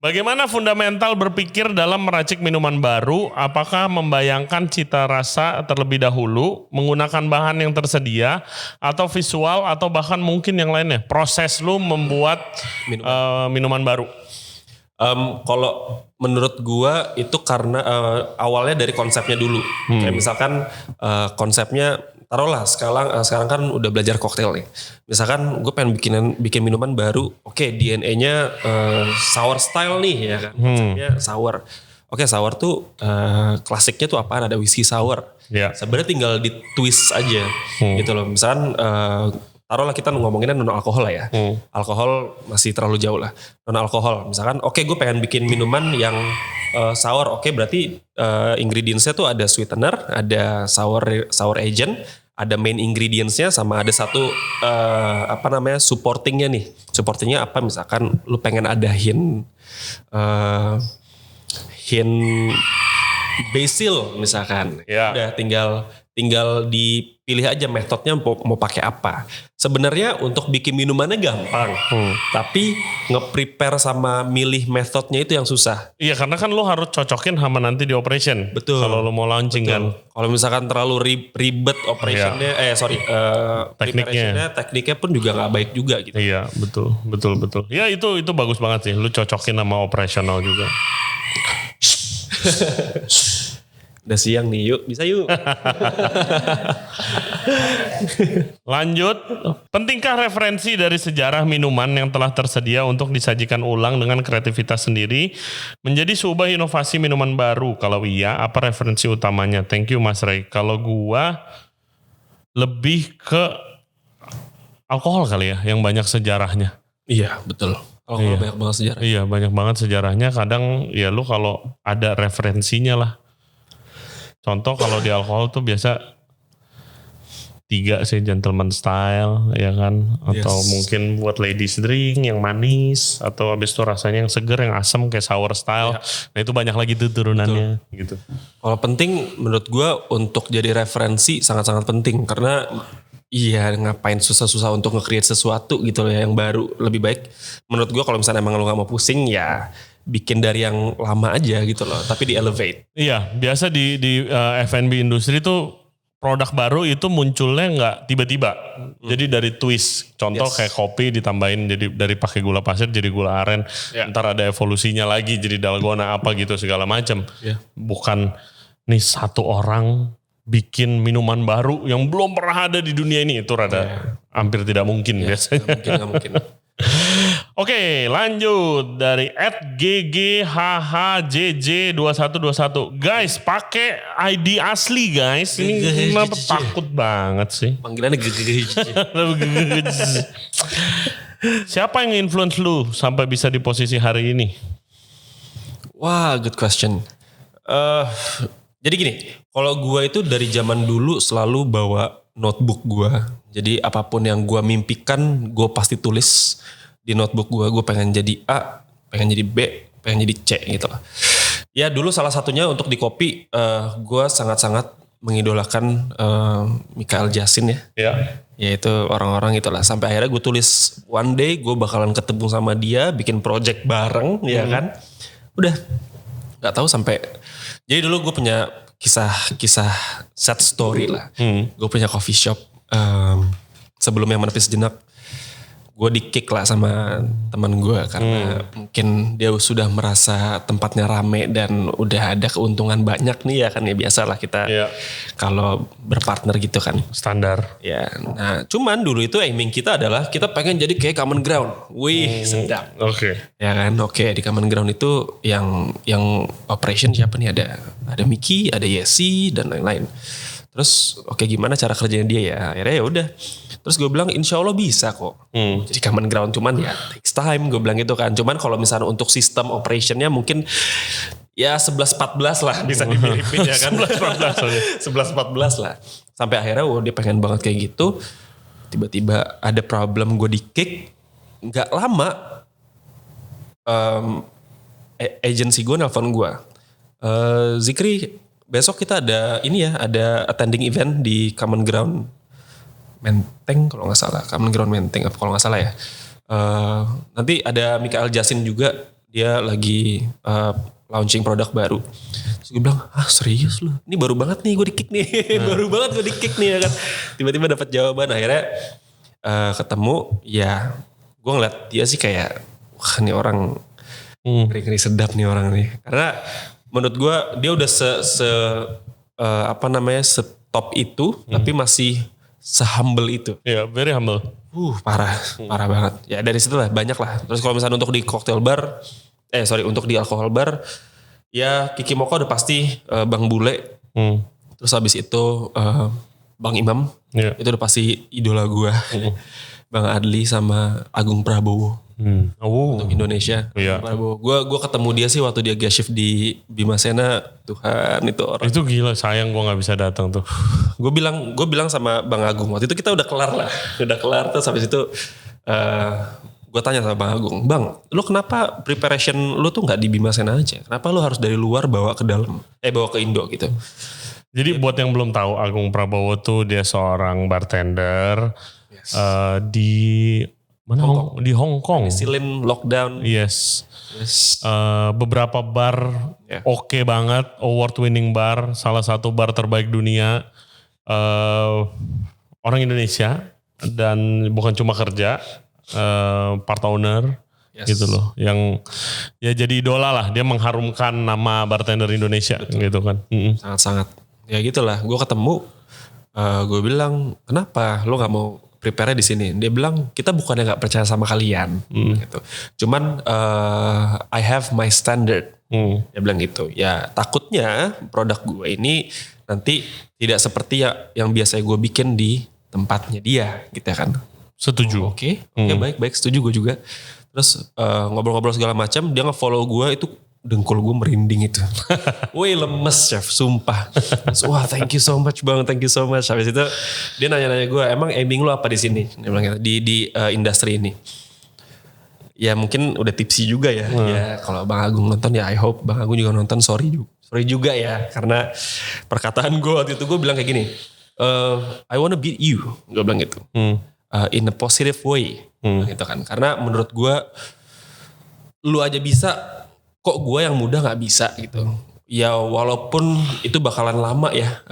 Bagaimana fundamental berpikir dalam meracik minuman baru? Apakah membayangkan cita rasa terlebih dahulu, menggunakan bahan yang tersedia, atau visual, atau bahkan mungkin yang lainnya? Proses lu membuat minuman baru. Kalau menurut gua itu karena awalnya dari konsepnya dulu. Kayak misalkan konsepnya, taruhlah sekarang kan udah belajar koktail nih. Misalkan gue pengen bikin minuman baru, DNA-nya sour style nih ya kan. Konsepnya sour. Sour tuh klasiknya tuh apaan? Ada whiskey sour. Sebenarnya tinggal di twist aja gitu loh. Misalkan taruhlah kita ngomonginnya non alkohol lah ya. Alkohol masih terlalu jauh lah. Non alkohol. Misalkan gue pengen bikin minuman yang sour. Berarti ingredientsnya tuh ada sweetener, ada sour agent, ada main ingredientsnya, sama ada satu supportingnya nih. Supportingnya apa? Misalkan lu pengen ada hint basil misalkan. Udah tinggal dipilih aja metodenya mau pakai apa. Sebenarnya untuk bikin minumannya gampang, tapi nge-prepare sama milih metodenya itu yang susah. Iya, karena kan lo harus cocokin sama nanti di operation. Betul. Kalau lo mau launching kan. Kalau misalkan terlalu ribet operationnya, tekniknya pun juga nggak baik juga gitu. Iya, betul. Ya itu bagus banget sih. Lo cocokin sama operational juga. Udah siang nih, yuk bisa yuk. Lanjut, pentingkah referensi dari sejarah minuman yang telah tersedia untuk disajikan ulang dengan kreativitas sendiri menjadi sebuah inovasi minuman baru? Kalau iya, apa referensi utamanya? Thank you Mas Ray. Kalau gua lebih ke alkohol kali ya, yang banyak sejarahnya. Iya, betul. Alkohol banyak banget sejarah. Iya banyak banget sejarahnya. Kadang ya lu kalau ada referensinya lah. Contoh kalau di alkohol tuh biasa 3 sih gentleman style ya kan. Atau mungkin buat ladies drink yang manis. Atau habis itu rasanya yang seger, yang asam kayak sour style. Nah itu banyak lagi tuh turunannya gitu. Kalau penting menurut gue untuk jadi referensi sangat-sangat penting. Karena iya ngapain susah-susah untuk nge-create sesuatu gitu loh ya yang baru. Lebih baik menurut gue kalau misalnya emang lo gak mau pusing ya bikin dari yang lama aja gitu loh. Tapi di elevate. Iya biasa di F&B industri tuh produk baru itu munculnya nggak tiba-tiba. Jadi dari twist. Contoh kayak kopi ditambahin jadi dari pakai gula pasir jadi gula aren. Ntar ada evolusinya lagi jadi dalgona apa gitu segala macam. Bukan nih satu orang bikin minuman baru yang belum pernah ada di dunia ini. Itu rada hampir tidak mungkin biasanya. Gak mungkin. Oke lanjut dari @gghhjj2121. Guys pakai ID asli guys. Ini kenapa takut banget sih? Panggilannya gege. Siapa yang influence lu sampai bisa di posisi hari ini? Wah good question. Jadi gini, kalau gue itu dari zaman dulu selalu bawa notebook gue. Jadi apapun yang gue mimpikan gue pasti tulis di notebook gue. Gue pengen jadi A, pengen jadi B, pengen jadi C gitu lah. Ya dulu salah satunya untuk di kopi gue sangat-sangat mengidolakan Mikhail Jasin ya. Yaitu orang-orang itulah. Sampai akhirnya gue tulis one day gue bakalan ketemu sama dia, bikin project bareng ya kan. Udah gak tahu sampai. Jadi dulu gue punya kisah sad story lah. Gue punya coffee shop sebelumnya menepis sejenak. Gue di-kick lah sama teman gue karena mungkin dia sudah merasa tempatnya rame dan udah ada keuntungan banyak nih ya kan ya biasa lah kita kalau berpartner gitu kan. Standar. Ya, nah cuman dulu itu aiming kita adalah kita pengen jadi kayak Common Ground. Wih sedap. Ya kan, di Common Ground itu yang operation siapa nih ada Miki, ada Yesi dan lain-lain. Terus gimana cara kerjanya dia ya? Akhirnya ya udah. Terus gue bilang insya Allah bisa kok. Jadi Common Ground cuman ya takes time gue bilang gitu kan. Cuman kalau misalnya untuk sistem operationnya mungkin ya 11-14 lah bisa dimiripin ya kan. 11-14 lah. Sampai akhirnya dia pengen banget kayak gitu. Tiba-tiba ada problem gue di-kick. Gak lama agency gue nelfon gue. Zikri besok kita ada ada attending event di Common Ground Menteng kalau nggak salah, Common Ground Menteng apa kalau nggak salah ya. Nanti ada Mikhail Jasin juga, dia lagi launching produk baru. Terus gue bilang, serius lu? Ini baru banget nih gue di-kick nih, baru banget gue di-kick nih ya kan. Tiba-tiba dapat jawaban, akhirnya ketemu, ya gue ngeliat dia sih kayak, wah ini orang ngeri-ngeri sedap nih orang nih. Karena menurut gue dia udah setop itu, tapi masih se-humble itu. Iya, very humble. Parah banget. Ya dari situ lah banyak lah. Terus kalau misalnya untuk di cocktail bar, untuk di alkohol bar, ya Kiki Moko udah pasti Bang Bule. Terus habis itu Bang Imam, itu udah pasti idola gue. Bang Adli sama Agung Prabowo. Untuk Indonesia. Prabowo. Gue ketemu dia sih waktu dia guest shift di Bima Sena. Tuhan itu orang. Itu gila, sayang gue gak bisa datang tuh. Gue bilang sama Bang Agung waktu itu kita udah kelar lah. Udah kelar terus habis itu gue tanya sama Bang Agung, Bang, lu kenapa preparation lu tuh gak di Bima Sena aja? Kenapa lu harus dari luar bawa ke dalam? Bawa ke Indo gitu. Jadi buat yang belum tahu, Agung Prabowo tuh dia seorang bartender di mana? Di Hong Kong. Silin lockdown. Yes. Beberapa bar oke banget, award winning bar, salah satu bar terbaik dunia. Orang Indonesia dan bukan cuma kerja, part owner gitu loh, yang ya jadi idola lah, dia mengharumkan nama bartender Indonesia. Gitu kan. Sangat-sangat. Ya gitulah, gue ketemu, gue bilang kenapa lo nggak mau prepare di sini? Dia bilang kita bukannya nggak percaya sama kalian, gitu. Cuman I have my standard. Dia bilang gitu. Ya takutnya produk gue ini nanti tidak seperti yang biasa gue bikin di tempatnya dia, gitu kan. Setuju. Oke, baik, setuju gue juga. Terus ngobrol-ngobrol segala macam, dia nge-follow gue itu dengkul gue merinding itu. Wih lemes chef, sumpah. Terus, wah thank you so much bang, thank you so much. Habis itu dia nanya-nanya gue, emang aiming lu apa di sini? Dia bilang gitu, di industri ini. Ya mungkin udah tipsy juga ya. Ya kalau Bang Agung nonton ya I hope Bang Agung juga nonton, sorry juga ya. Karena perkataan gue waktu itu gue bilang kayak gini, I wanna beat you. Gue bilang gitu. In a positive way. Gitu kan. Karena menurut gue, lu aja bisa, kok gue yang muda gak bisa gitu. Ya walaupun itu bakalan lama ya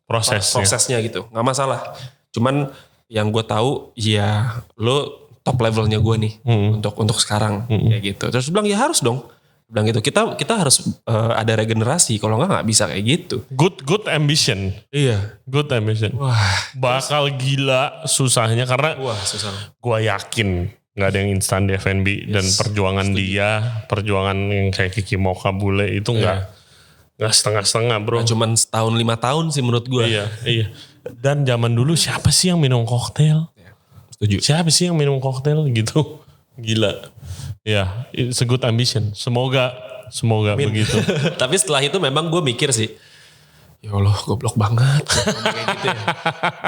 prosesnya gitu. Gak masalah. Cuman yang gue tahu ya lu top levelnya gue nih untuk sekarang kayak gitu. Terus bilang ya harus dong. Bilang gitu. Kita harus ada regenerasi. Kalau nggak bisa kayak gitu. Good ambition. Iya. Good ambition. Wah. Bakal gila susahnya karena susah. Gue yakin nggak ada yang instan di F&B dan perjuangan perjuangan yang kayak Kiki Mocha Bule itu nggak setengah-setengah bro. Nah, cuman setahun 5 tahun sih menurut gue. Iya. Dan zaman dulu siapa sih yang minum koktail? Setuju. Siapa sih yang minum koktail gitu? Gila. Ya, it's a good ambition. Semoga begitu. Tapi setelah itu memang gue mikir sih, ya Allah goblok banget. Kayak gitu ya.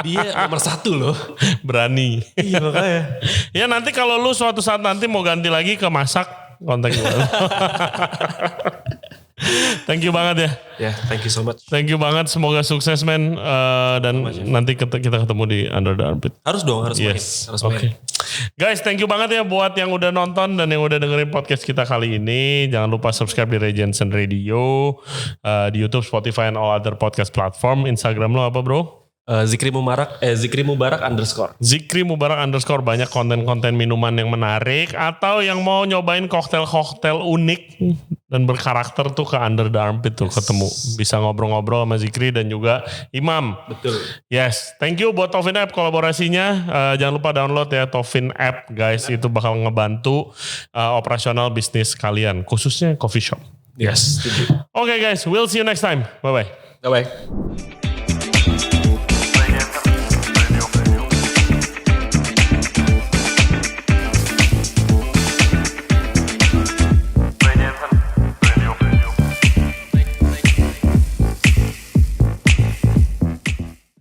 Dia nomor 1 loh. Berani. Iya makanya. Ya nanti kalau lu suatu saat nanti mau ganti lagi ke masak, kontak gue. Thank you banget ya. Ya, thank you so much. Thank you banget. Semoga sukses men. Dan nanti kita ketemu di Under the Armpit. Harus dong, harus main. Harus main. Guys, thank you banget ya buat yang udah nonton dan yang udah dengerin podcast kita kali ini. Jangan lupa subscribe di Regensen Radio, di YouTube, Spotify, and all other podcast platform. Instagram lo apa bro? Zikri Mubarak _ Zikri Mubarak _ banyak konten-konten minuman yang menarik atau yang mau nyobain koktail-koktail unik dan berkarakter tuh ke Under the Armpit tuh ketemu. Bisa ngobrol-ngobrol sama Zikri dan juga Imam. Betul. Yes, thank you buat Tofin App kolaborasinya. Jangan lupa download ya Tofin App guys, itu bakal ngebantu operasional bisnis kalian khususnya coffee shop. Yes. Okay guys, we'll see you next time. Bye-bye. Bye-bye.